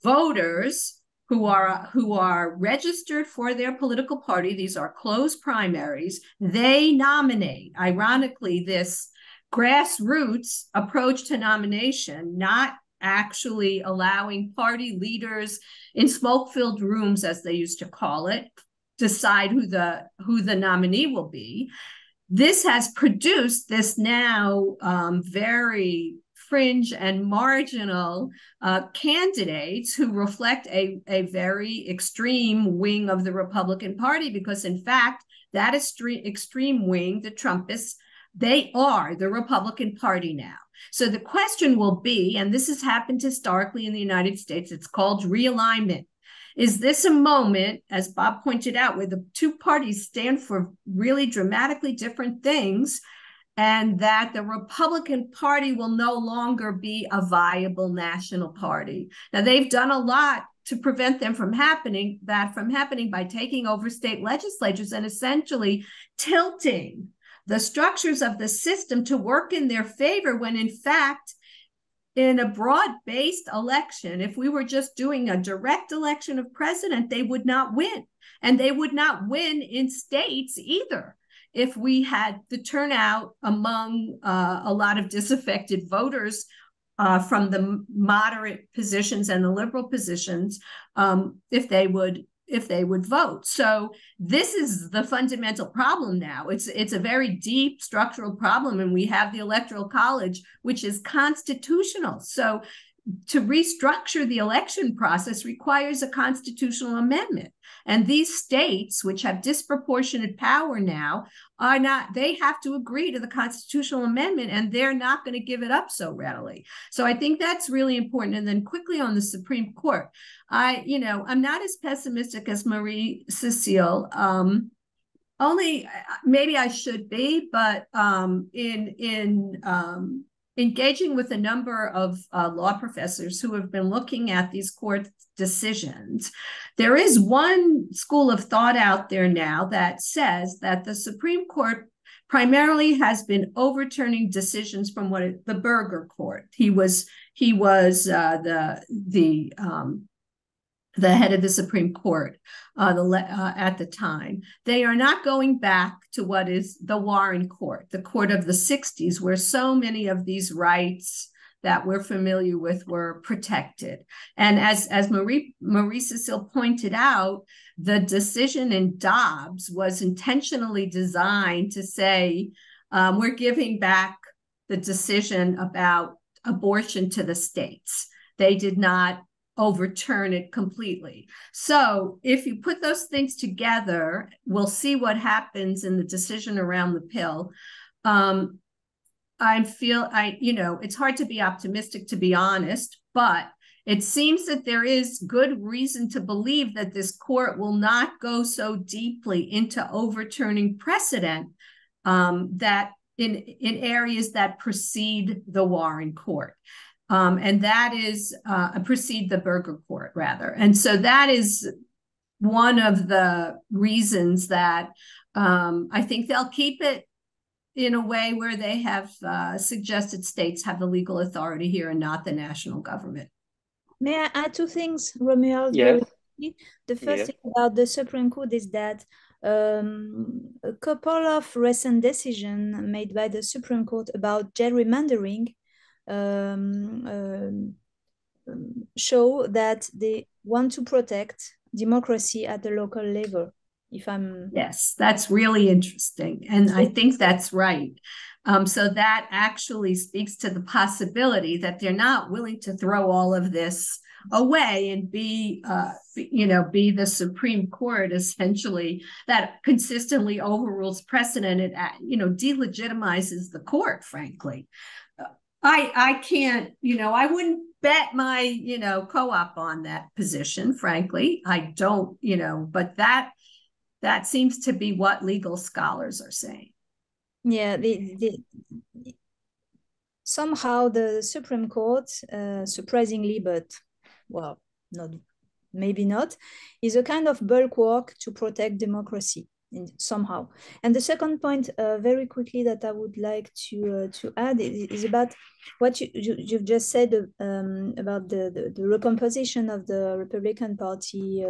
voters who are registered for their political party, these are closed primaries, they nominate, ironically, this grassroots approach to nomination, not actually allowing party leaders in smoke-filled rooms, as they used to call it, decide who the nominee will be. This has produced this now very fringe and marginal candidates who reflect a very extreme wing of the Republican Party, because in fact, that extreme wing, the Trumpists, they are the Republican Party now. So the question will be, and this has happened historically in the United States, it's called realignment. Is this a moment, as Bob pointed out, where the two parties stand for really dramatically different things, and that the Republican Party will no longer be a viable national party? Now, they've done a lot to prevent them from happening by taking over state legislatures and essentially tilting the structures of the system to work in their favor, when in fact, in a broad-based election, if we were just doing a direct election of president, they would not win. And they would not win in states either if we had the turnout among a lot of disaffected voters from the moderate positions and the liberal positions, if they would vote. So this is the fundamental problem now. It's a very deep structural problem, and we have the Electoral College, which is constitutional. So to restructure the election process requires a constitutional amendment. And these states, which have disproportionate power now, they have to agree to the constitutional amendment, and they're not going to give it up so readily. So I think that's really important. And then quickly on the Supreme Court, I'm not as pessimistic as Marie-Cécile. Only maybe I should be, but in engaging with a number of law professors who have been looking at these court decisions, there is one school of thought out there now that says that the Supreme Court primarily has been overturning decisions from the Burger Court. He was the head of the Supreme Court at the time. They are not going back to what is the Warren Court, the court of the 60s, where so many of these rights that we're familiar with were protected. And as Marie-Cécile pointed out, the decision in Dobbs was intentionally designed to say, we're giving back the decision about abortion to the states. They did not overturn it completely. So if you put those things together, we'll see what happens in the decision around the pill. It's hard to be optimistic, to be honest, but it seems that there is good reason to believe that this court will not go so deeply into overturning precedent that in areas that precede the Warren Court. And that is precede the Burger Court, rather. And so that is one of the reasons that I think they'll keep it in a way where they have suggested states have the legal authority here and not the national government. May I add two things, Romuald? Yes. The first thing about the Supreme Court is that a couple of recent decisions made by the Supreme Court about gerrymandering show that they want to protect democracy at the local level. Yes, that's really interesting. And I think that's right. So that actually speaks to the possibility that they're not willing to throw all of this away and be the Supreme Court essentially that consistently overrules precedent. It, delegitimizes the court, frankly. I can't, I wouldn't bet my, co-op on that position, frankly. I don't, but that seems to be what legal scholars are saying. Yeah, somehow the Supreme Court, surprisingly, but well, maybe not, is a kind of bulwark to protect democracy somehow. And the second point, very quickly, that I would like to add is about what you've just said about the recomposition of the Republican Party.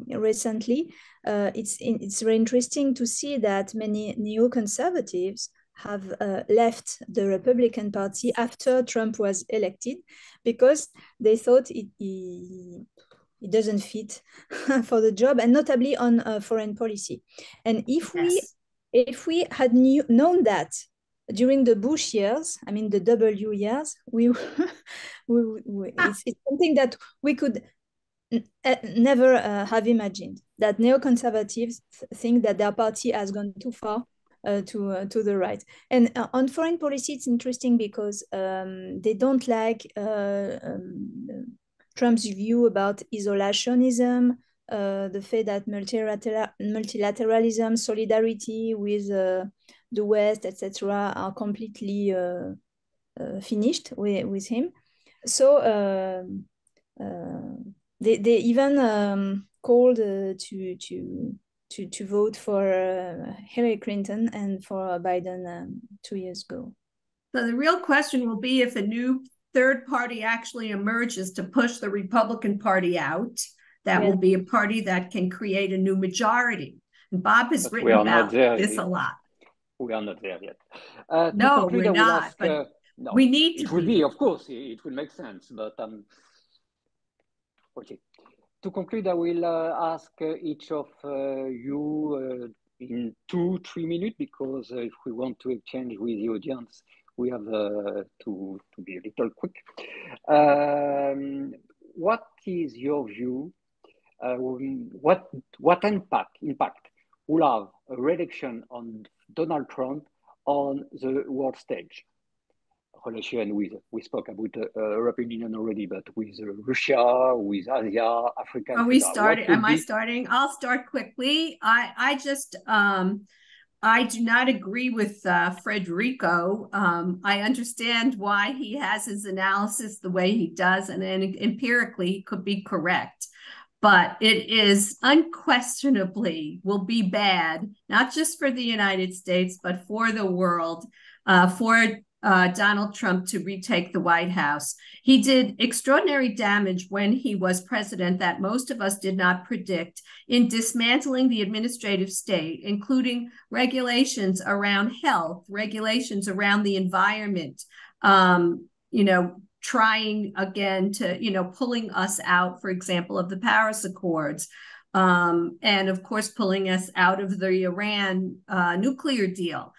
Recently, it's very interesting to see that many neoconservatives have left the Republican Party after Trump was elected because they thought it doesn't fit for the job, and notably on foreign policy. And if we had known that during the Bush years, I mean the W years, it's something that we could never have imagined, that neoconservatives think that their party has gone too far to the right. And on foreign policy, it's interesting because they don't like Trump's view about isolationism, the fact that multilateralism, solidarity with the West, etc., are completely finished with him. So they even called to vote for Hillary Clinton and for Biden 2 years ago. So the real question will be if a new third party actually emerges to push the Republican Party out, that will be a party that can create a new majority. And Bob has written about this a lot. We are not there yet. No, we're not. But no, we need to be. It will be, of course, it will make sense. But okay. To conclude, I will ask each of you in 2-3 minutes, because if we want to exchange with the audience, we have to be a little quick. What is your view? What impact will have a reduction on Donald Trump on the world stage? Relation with, we spoke about European Union already, but with Russia, with Asia, Africa. Are we starting? Am I starting? I'll start quickly. I just I do not agree with Federico. I understand why he has his analysis the way he does, and empirically he could be correct. But it is unquestionably will be bad, not just for the United States, but for the world, for Donald Trump to retake the White House. He did extraordinary damage when he was president that most of us did not predict in dismantling the administrative state, including regulations around health, regulations around the environment, trying again to, pulling us out, for example, of the Paris Accords, and of course, pulling us out of the Iran nuclear deal.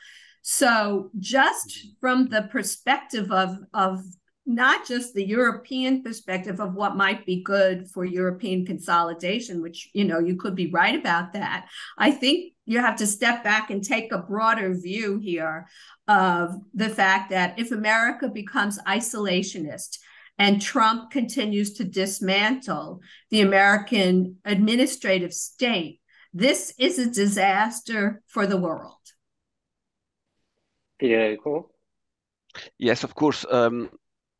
So just from the perspective of not just the European perspective of what might be good for European consolidation, which, you could be right about that. I think you have to step back and take a broader view here of the fact that if America becomes isolationist and Trump continues to dismantle the American administrative state, this is a disaster for the world. Federico? Yes, of course.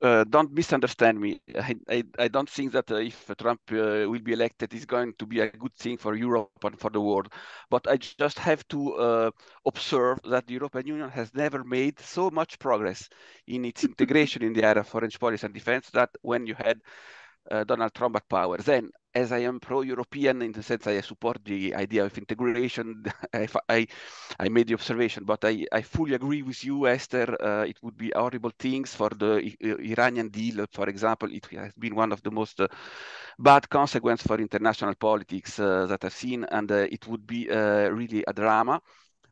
don't misunderstand me. I don't think that if Trump will be elected, it's going to be a good thing for Europe and for the world. But I just have to observe that the European Union has never made so much progress in its integration in the area of foreign policy and defense that when you had Donald Trump at power. Then, as I am pro-European in the sense I support the idea of integration, I made the observation, but I fully agree with you, Esther. It would be horrible things for the Iranian deal, for example. It has been one of the most bad consequences for international politics that I've seen, and it would be really a drama.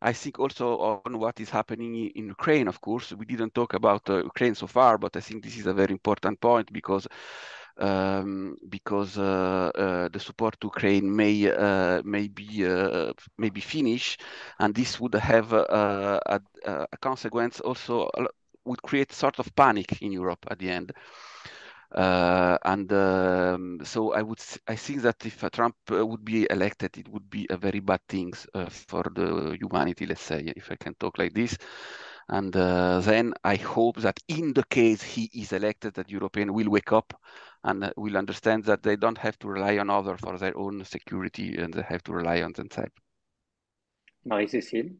I think also on what is happening in Ukraine, of course. We didn't talk about Ukraine so far, but I think this is a very important point because the support to Ukraine may be finished, and this would have a consequence also, would create sort of panic in Europe at the end. So I think that if Trump would be elected, it would be a very bad thing for the humanity, let's say, if I can talk like this. And then I hope that in the case he is elected, that Europeans will wake up and will understand that they don't have to rely on others for their own security, and they have to rely on themselves. Marie-Cécile?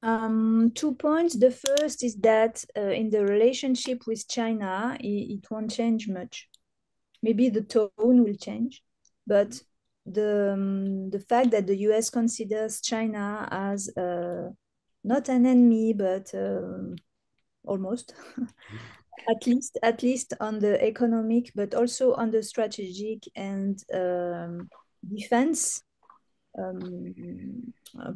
2 points. The first is that in the relationship with China, it won't change much. Maybe the tone will change, but the fact that the US considers China as not an enemy, but almost, at least on the economic, but also on the strategic and defense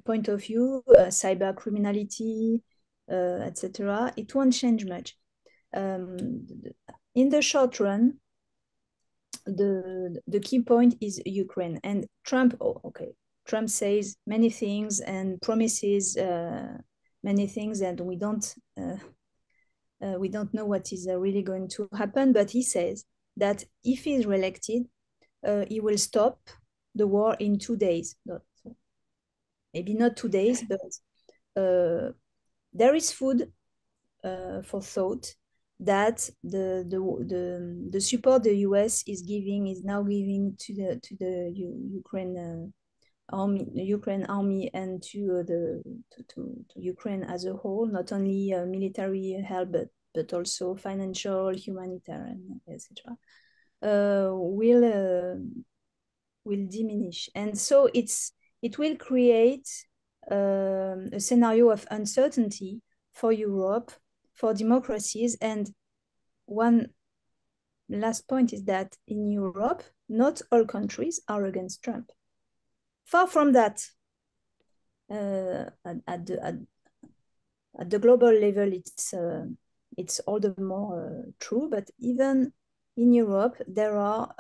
point of view, cyber criminality, etc., it won't change much. In the short run, the key point is Ukraine, and Trump. Trump says many things and promises many things, and we don't know what is really going to happen. But he says that if he's reelected, he will stop the war in 2 days. Maybe not 2 days, but there is food for thought that the support the US is now giving to the Ukraine army and to Ukraine as a whole, not only military help but also financial, humanitarian, etc. Will diminish, and so it will create a scenario of uncertainty for Europe, for democracies. And one last point is that in Europe, not all countries are against Trump. Far from that. At the global level, it's all the more true. But even in Europe, there are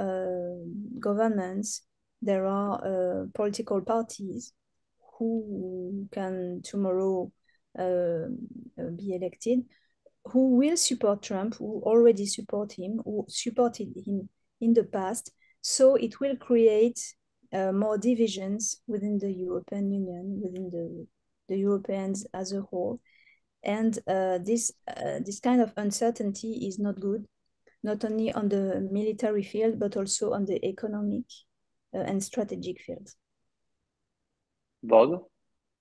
governments, there are political parties who can tomorrow be elected, who will support Trump, who already support him, who supported him in the past. So it will create more divisions within the European Union, within the Europeans as a whole. And this kind of uncertainty is not good, not only on the military field, but also on the economic and strategic fields. Bob?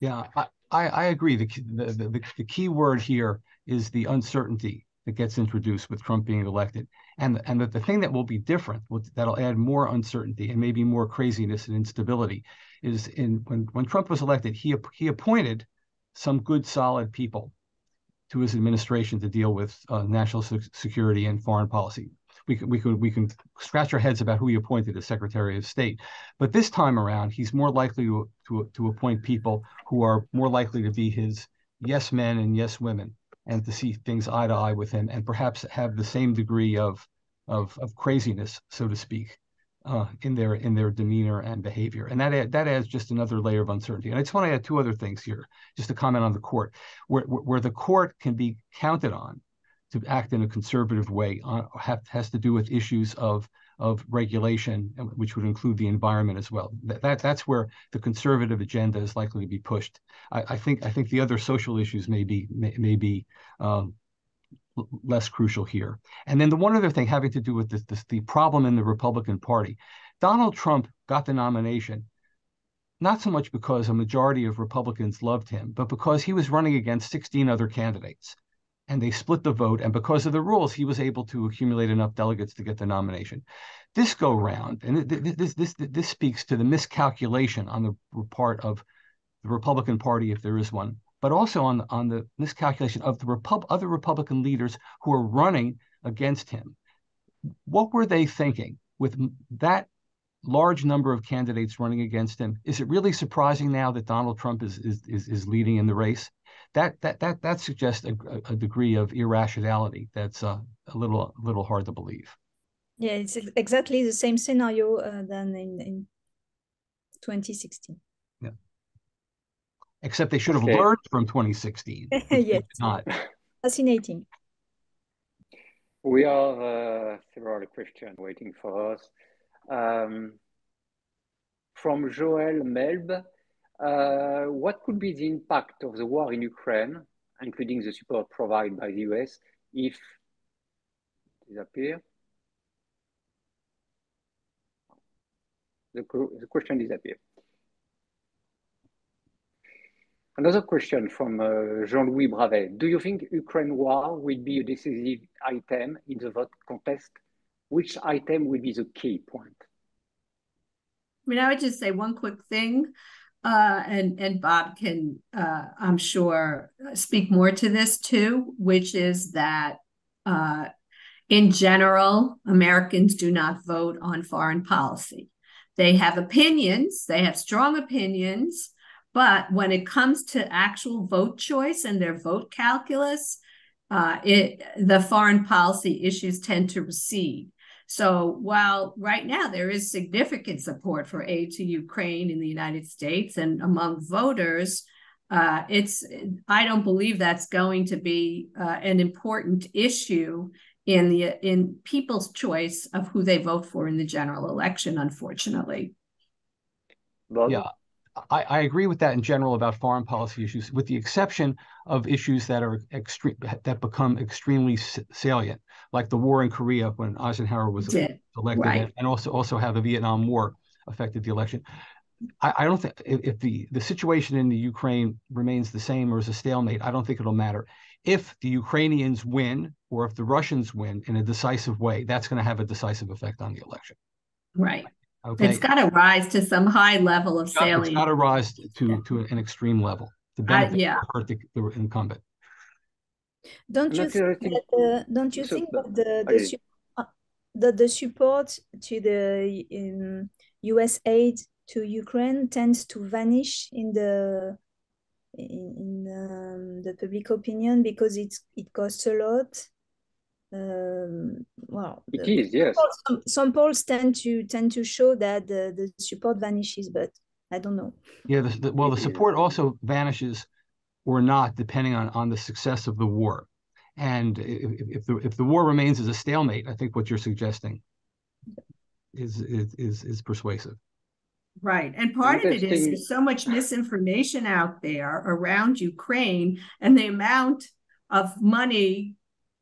Yeah, I agree. The key word here is the uncertainty that gets introduced with Trump being elected. And that the thing that will be different, that'll add more uncertainty and maybe more craziness and instability, is when Trump was elected, he appointed some good, solid people to his administration to deal with national security and foreign policy. We can scratch our heads about who he appointed as Secretary of State, but this time around, he's more likely to appoint people who are more likely to be his yes men and yes women, and to see things eye to eye with him, and perhaps have the same degree of craziness, so to speak, in their demeanor and behavior. And that adds just another layer of uncertainty. And I just want to add 2 other things here, just to comment on the court, where the court can be counted on to act in a conservative way, has to do with issues of regulation, which would include the environment as well. That's where the conservative agenda is likely to be pushed. I think the other social issues may be less crucial here. And then the one other thing having to do with the problem in the Republican Party. Donald Trump got the nomination not so much because a majority of Republicans loved him, but because he was running against 16 other candidates. And they split the vote. And because of the rules, he was able to accumulate enough delegates to get the nomination. This go round, and this speaks to the miscalculation on the part of the Republican Party, if there is one, but also on the miscalculation of the other Republican leaders who are running against him. What were they thinking with that large number of candidates running against him? Is it really surprising now that Donald Trump is leading in the race? That suggests a degree of irrationality that's a little hard to believe. Yeah, it's exactly the same scenario than in 2016. Yeah. Except they should have learned from 2016. Yes. Not. Fascinating. We have several questions waiting for us. From Joel Melb, what could be the impact of the war in Ukraine, including the support provided by the US, if disappear? The question disappeared. Another question from Jean-Louis Bravet. Do you think Ukraine war will be a decisive item in the vote contest? Which item will be the key point? I mean, I would just say one quick thing, and Bob can, I'm sure, speak more to this too, which is that in general, Americans do not vote on foreign policy. They have opinions, they have strong opinions, but when it comes to actual vote choice and their vote calculus, the foreign policy issues tend to recede. So while right now there is significant support for aid to Ukraine in the United States and among voters, I don't believe that's going to be an important issue in people's choice of who they vote for in the general election, unfortunately. Bob? Yeah, I agree with that in general about foreign policy issues, with the exception of issues that are become extremely salient, like the war in Korea when Eisenhower was elected, right, and also how the Vietnam War affected the election. I don't think if the situation in the Ukraine remains the same or is a stalemate, I don't think it'll matter. If the Ukrainians win or if the Russians win in a decisive way, that's going to have a decisive effect on the election. Right. Okay. It's got to rise to some high level of salience. It's got to rise to an extreme level to benefit or hurt the incumbent. Don't you think that the support to the U.S. aid to Ukraine tends to vanish in the public opinion because it costs a lot? Well, it is, yes. Some polls tend to show that the support vanishes, but I don't know. Yeah, the support also vanishes or not depending on the success of the war. And if the war remains as a stalemate, I think what you're suggesting is persuasive. Right. And part of it is there's so much misinformation out there around Ukraine, and the amount of money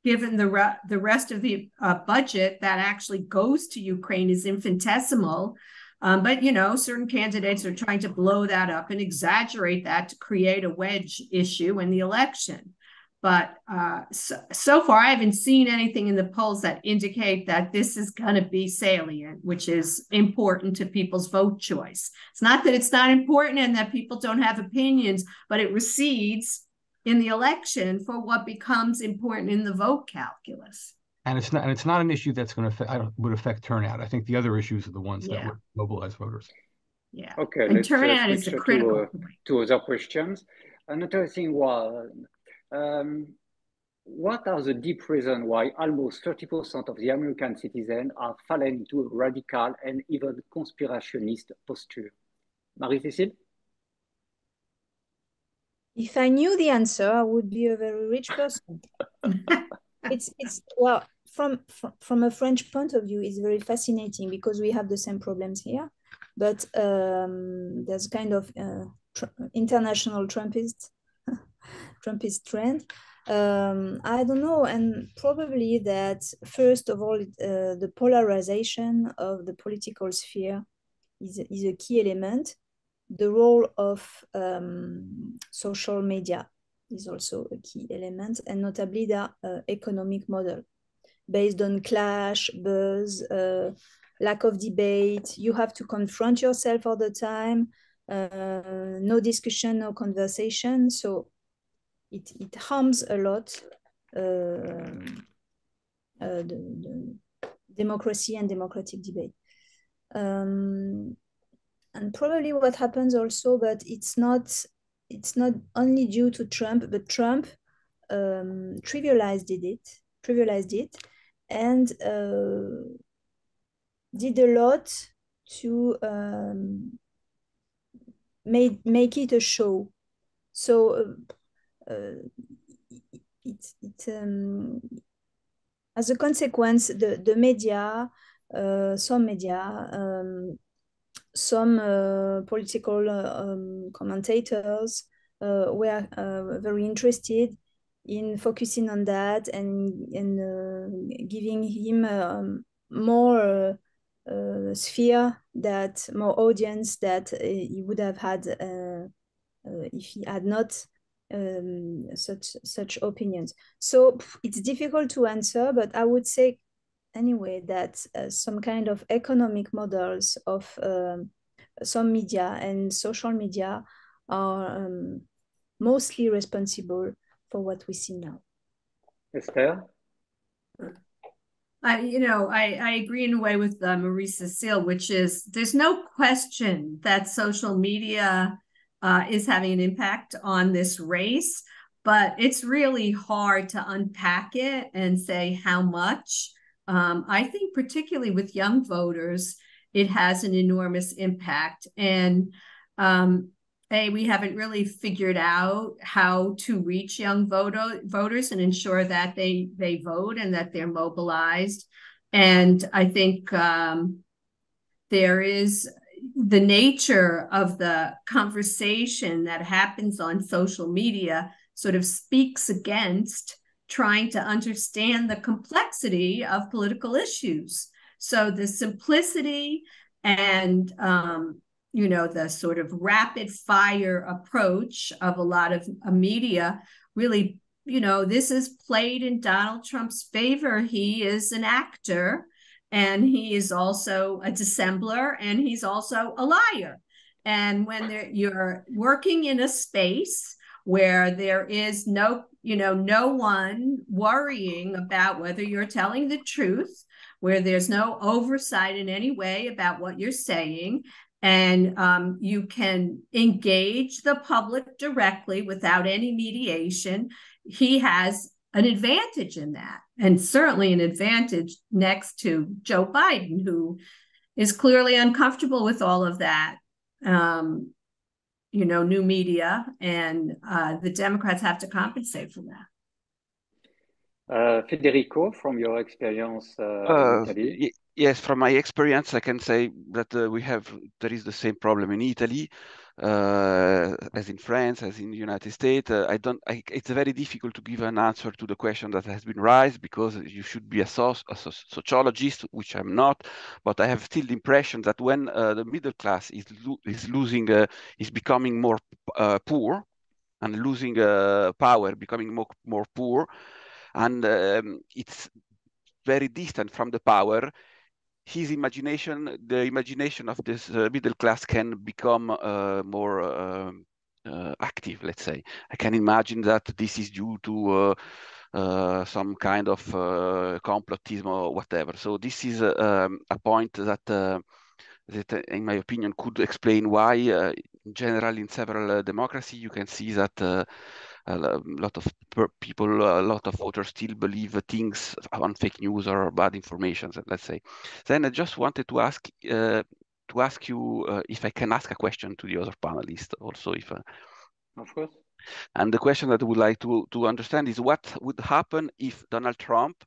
given the rest of the budget that actually goes to Ukraine is infinitesimal. But, you know, certain candidates are trying to blow that up and exaggerate that to create a wedge issue in the election. But so far, I haven't seen anything in the polls that indicate that this is going to be salient, which is important to people's vote choice. It's not that it's not important and that people don't have opinions, but it recedes in the election for what becomes important in the vote calculus. And it's not an issue that's going to would affect turnout. I think the other issues are the ones that would mobilize voters. Yeah. Okay. And turnout is a critical point. To other questions. Another thing was, what are the deep reasons why almost 30% of the American citizens are fallen into a radical and even conspirationist posture? Marie-Cécile? If I knew the answer, I would be a very rich person. It's well, from a French point of view, it's very fascinating because we have the same problems here, but there's kind of international Trumpist trend. I don't know, and probably that first of all, the polarization of the political sphere is a key element. The role of social media is also a key element, and notably the economic model based on clash, buzz, lack of debate. You have to confront yourself all the time, no discussion, no conversation. So it harms a lot the democracy and democratic debate. And probably what happens also, but it's not only due to Trump, but Trump trivialized it, and did a lot to make it a show. So as a consequence, the media, some media, some political commentators were very interested in focusing on that and giving him more sphere, that more audience that he would have had if he had not such opinions. So it's difficult to answer, but I would say anyway that some kind of economic models of some media and social media are mostly responsible for what we see now. Esther? I agree in a way with Marie-Cécile, which is there's no question that social media is having an impact on this race, but it's really hard to unpack it and say how much. I think particularly with young voters, it has an enormous impact. And we haven't really figured out how to reach young voters and ensure that they vote and that they're mobilized. And I think there is the nature of the conversation that happens on social media sort of speaks against trying to understand the complexity of political issues. So the simplicity and the sort of rapid fire approach of a lot of media really, this is played in Donald Trump's favor. He is an actor, and he is also a dissembler, and he's also a liar. And when you're working in a space where there is no one worrying about whether you're telling the truth, where there's no oversight in any way about what you're saying, and you can engage the public directly without any mediation, he has an advantage in that, and certainly an advantage next to Joe Biden, who is clearly uncomfortable with all of that, new media, and the Democrats have to compensate for that. Federico, from your experience in Italy? Yes, from my experience, I can say that there is the same problem in Italy as in France, as in the United States. It's very difficult to give an answer to the question that has been raised, because you should be a sociologist, which I'm not. But I have still the impression that when the middle class is becoming more poor and losing power, becoming more poor, and it's very distant from the power, the imagination of this middle class can become more active, let's say. I can imagine that this is due to some kind of complotism or whatever. So this is a point that in my opinion, could explain why, in general, in several democracies, you can see that a lot of people, a lot of voters still believe things on fake news or bad information, let's say. Then I just wanted to ask you if I can ask a question to the other panelists also. Of course. And the question that I would like to understand is what would happen if Donald Trump,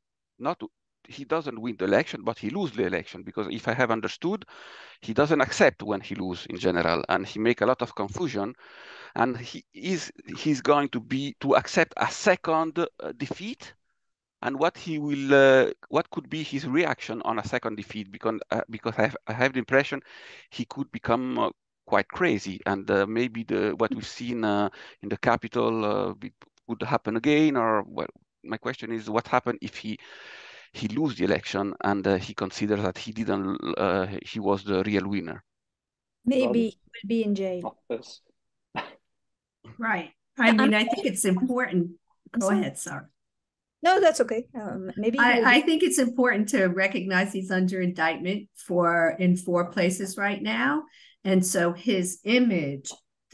he doesn't win the election, but he loses the election, because if I have understood, he doesn't accept when he loses in general, and he make a lot of confusion, and he's going to accept a second defeat. And what could be his reaction on a second defeat? Because I have the impression he could become quite crazy, and maybe what we've seen in the Capitol would happen again. Or my question is, what happened if he loses the election and he considers that he was the real winner? Maybe he will be in jail. Right. I mean, I think it's important. Go ahead, Sarah. No, that's okay. Maybe I think it's important to recognize he's under indictment in 4 places right now. And so his image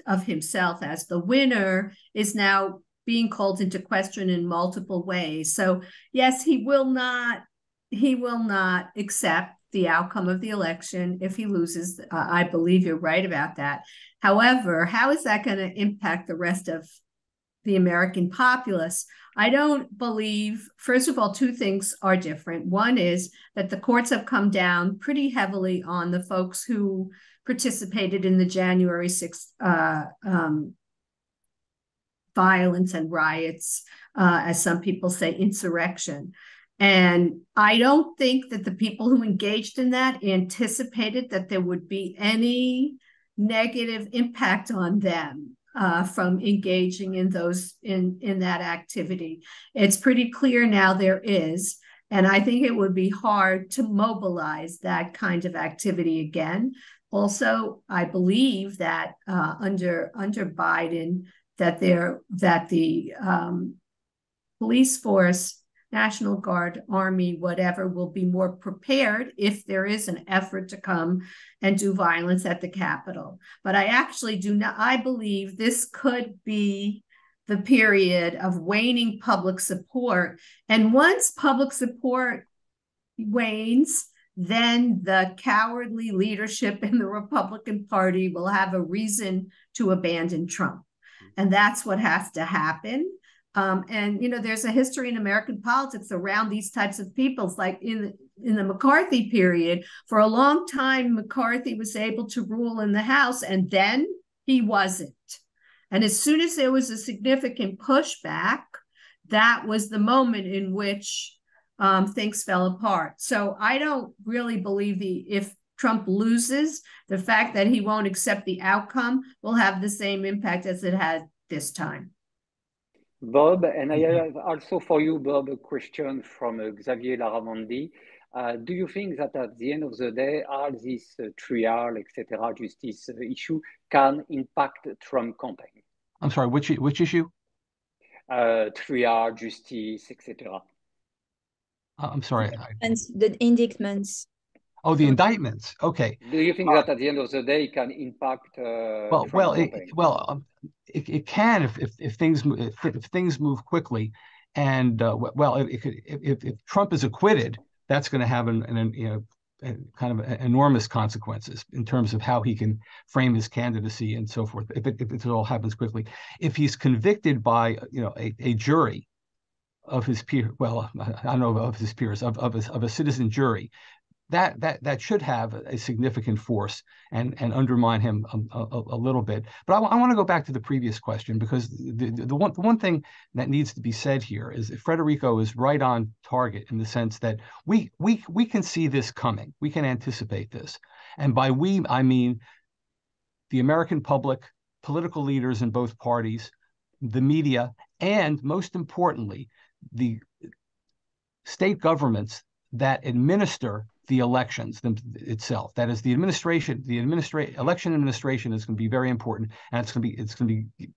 of himself as the winner is now being called into question in multiple ways. So yes, he will not accept the outcome of the election if he loses. I believe you're right about that. However, how is that going to impact the rest of the American populace? I don't believe, first of all, 2 things are different. One is that the courts have come down pretty heavily on the folks who participated in the January 6th violence and riots, as some people say, insurrection. And I don't think that the people who engaged in that anticipated that there would be any negative impact on them from engaging in that activity. It's pretty clear now there is, and I think it would be hard to mobilize that kind of activity again. Also, I believe that under Biden, that the police force, National Guard, Army, whatever, will be more prepared if there is an effort to come and do violence at the Capitol. But I actually I believe this could be the period of waning public support. And once public support wanes, then the cowardly leadership in the Republican Party will have a reason to abandon Trump. And that's what has to happen. And, there's a history in American politics around these types of peoples, like in the McCarthy period. For a long time, McCarthy was able to rule in the House, and then he wasn't. And as soon as there was a significant pushback, that was the moment in which things fell apart. So I don't really believe if Trump loses, the fact that he won't accept the outcome will have the same impact as it had this time. Bob, and I have also for you, Bob, a question from Xavier Laramandi. Do you think that at the end of the day, all this trial, etc., justice issue can impact Trump campaign? I'm sorry, which issue? Trial, justice, etc. I'm sorry. The indictments. Oh, the indictments. Okay. Do you think that at the end of the day it can impact? It can if things move quickly, and if Trump is acquitted, that's going to have kind of enormous consequences in terms of how he can frame his candidacy and so forth. If it all happens quickly, if he's convicted by a jury of his peer, I don't know of his peers, of a citizen jury, that should have a significant force and undermine him a little bit. But I want to go back to the previous question, because the one thing that needs to be said here is that Federico is right on target in the sense that we can see this coming. We can anticipate this. And by we, I mean the American public, political leaders in both parties, the media, and most importantly, the state governments that administer the elections itself. That is, the election administration is going to be very important, and it's going to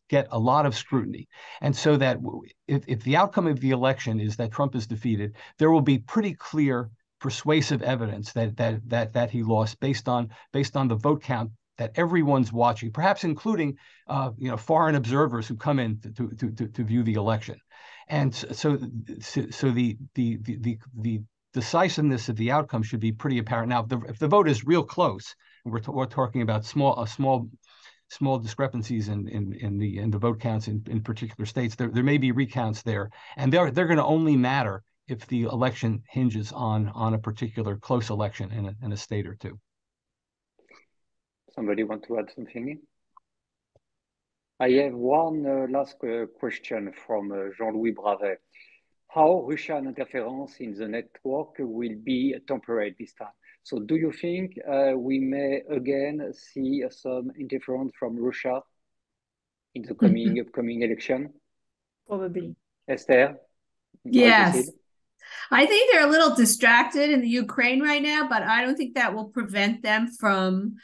get a lot of scrutiny. And so that if the outcome of the election is that Trump is defeated, there will be pretty clear, persuasive evidence that he lost based on the vote count that everyone's watching, perhaps including foreign observers who come in to view the election. And so the decisiveness of the outcome should be pretty apparent. Now, if the vote is real close, we're talking about small discrepancies in the vote counts in particular states. There may be recounts there, and they're going to only matter if the election hinges on a particular close election in a state or two. Somebody want to add something? I have one last question from Jean-Louis Bravet. How Russian interference in the network will be temperate this time? So do you think we may again see some interference from Russia in the upcoming election? Probably. Esther? Yes. I think they're a little distracted in the Ukraine right now, but I don't think that will prevent them from,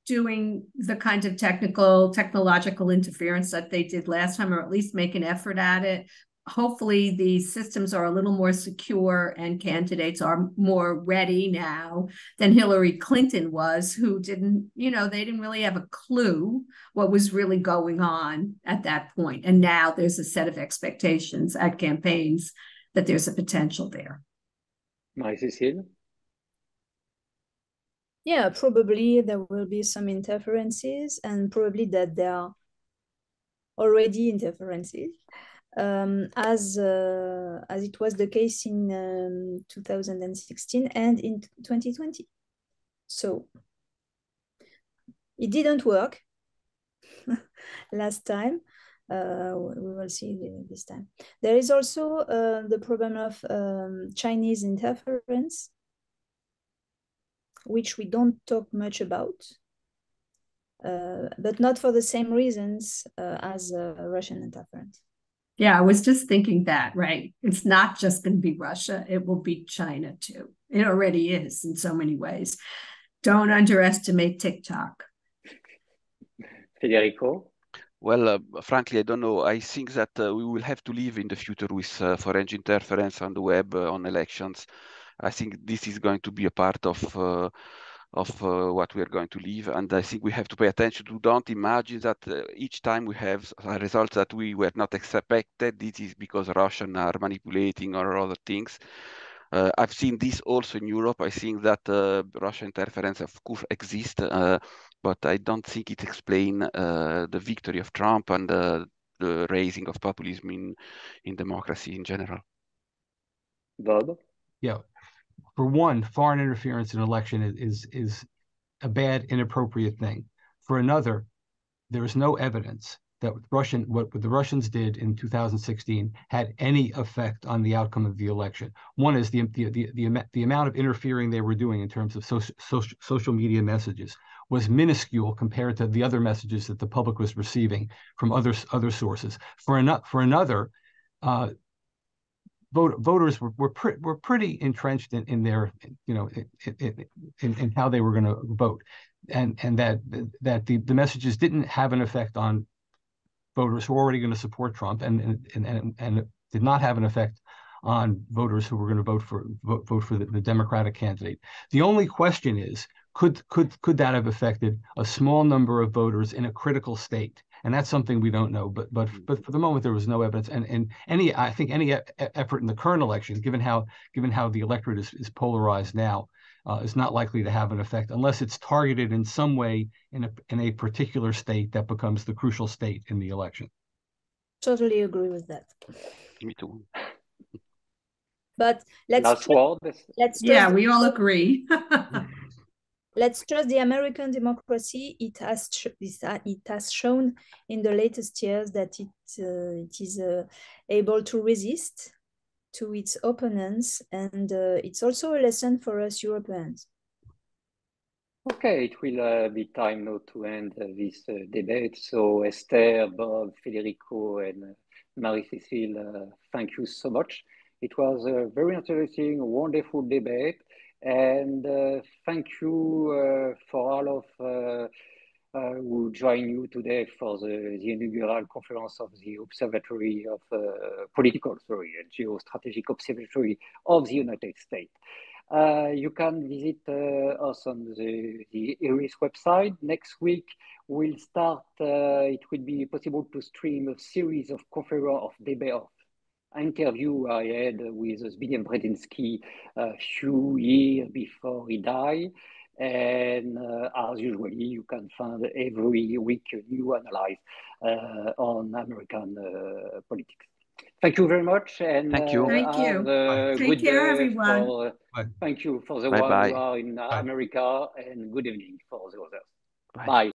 doing the kind of technological interference that they did last time, or at least make an effort at it. Hopefully the systems are a little more secure and candidates are more ready now than Hillary Clinton was, who didn't, they didn't really have a clue what was really going on at that point. And now there's a set of expectations at campaigns that there's a potential there. Marie-Cécile? Yeah, probably there will be some interferences, and probably that there are already interferences, as it was the case in 2016 and in 2020. So it didn't work last time. We will see this time. There is also the problem of Chinese interference, which we don't talk much about, but not for the same reasons as Russian interference. Yeah, I was just thinking that, right? It's not just going to be Russia, it will be China too. It already is in so many ways. Don't underestimate TikTok. Federico? Well, frankly, I don't know. I think that we will have to live in the future with foreign interference on the web on elections. I think this is going to be a part of what we are going to live, and I think we have to pay attention to. Don't imagine that each time we have results that we were not expected, this is because Russians are manipulating or other things. I've seen this also in Europe. I think that Russian interference, of course, exists, but I don't think it explains the victory of Trump and the raising of populism in democracy in general. Bob? Yeah. For one, foreign interference in an election is a bad, inappropriate thing. For another, there is no evidence that what the Russians did in 2016 had any effect on the outcome of the election. One is the amount of interfering they were doing in terms of social media messages was minuscule compared to the other messages that the public was receiving from other sources. For another, voters were pretty entrenched in their, in how they were going to vote, and that the messages didn't have an effect on voters who were already going to support Trump, and it did not have an effect on voters who were going to vote for the Democratic candidate. The only question is, could that have affected a small number of voters in a critical state? And that's something we don't know. But for the moment, there was no evidence. And I think any effort in the current election, given how the electorate is polarized now, is not likely to have an effect unless it's targeted in some way in a particular state that becomes the crucial state in the election. Totally agree with that. Me too. But let's yeah, we all agree. Let's trust the American democracy. It has shown in the latest years that it is able to resist to its opponents, and it's also a lesson for us Europeans. Okay, it will be time now to end this debate. So Esther, Bob, Federico, and Marie-Cécile, thank you so much. It was a very interesting, wonderful debate. And thank you for all of who joined you today for the inaugural conference of the Observatory of Political and Geostrategic Observatory of the United States. You can visit us on the IRIS website. Next week, we'll start, it will be possible to stream a series of conference of debate of interview I had with Zbigniew Brzezinski a few years before he died. And as usually, you can find every week a new analysis on American politics. Thank you very much, and thank you. Thank you. have a Take good care, day. everyone. Thank you for the Bye one bye. who are in Bye. America, and good evening for the others. Bye. Bye.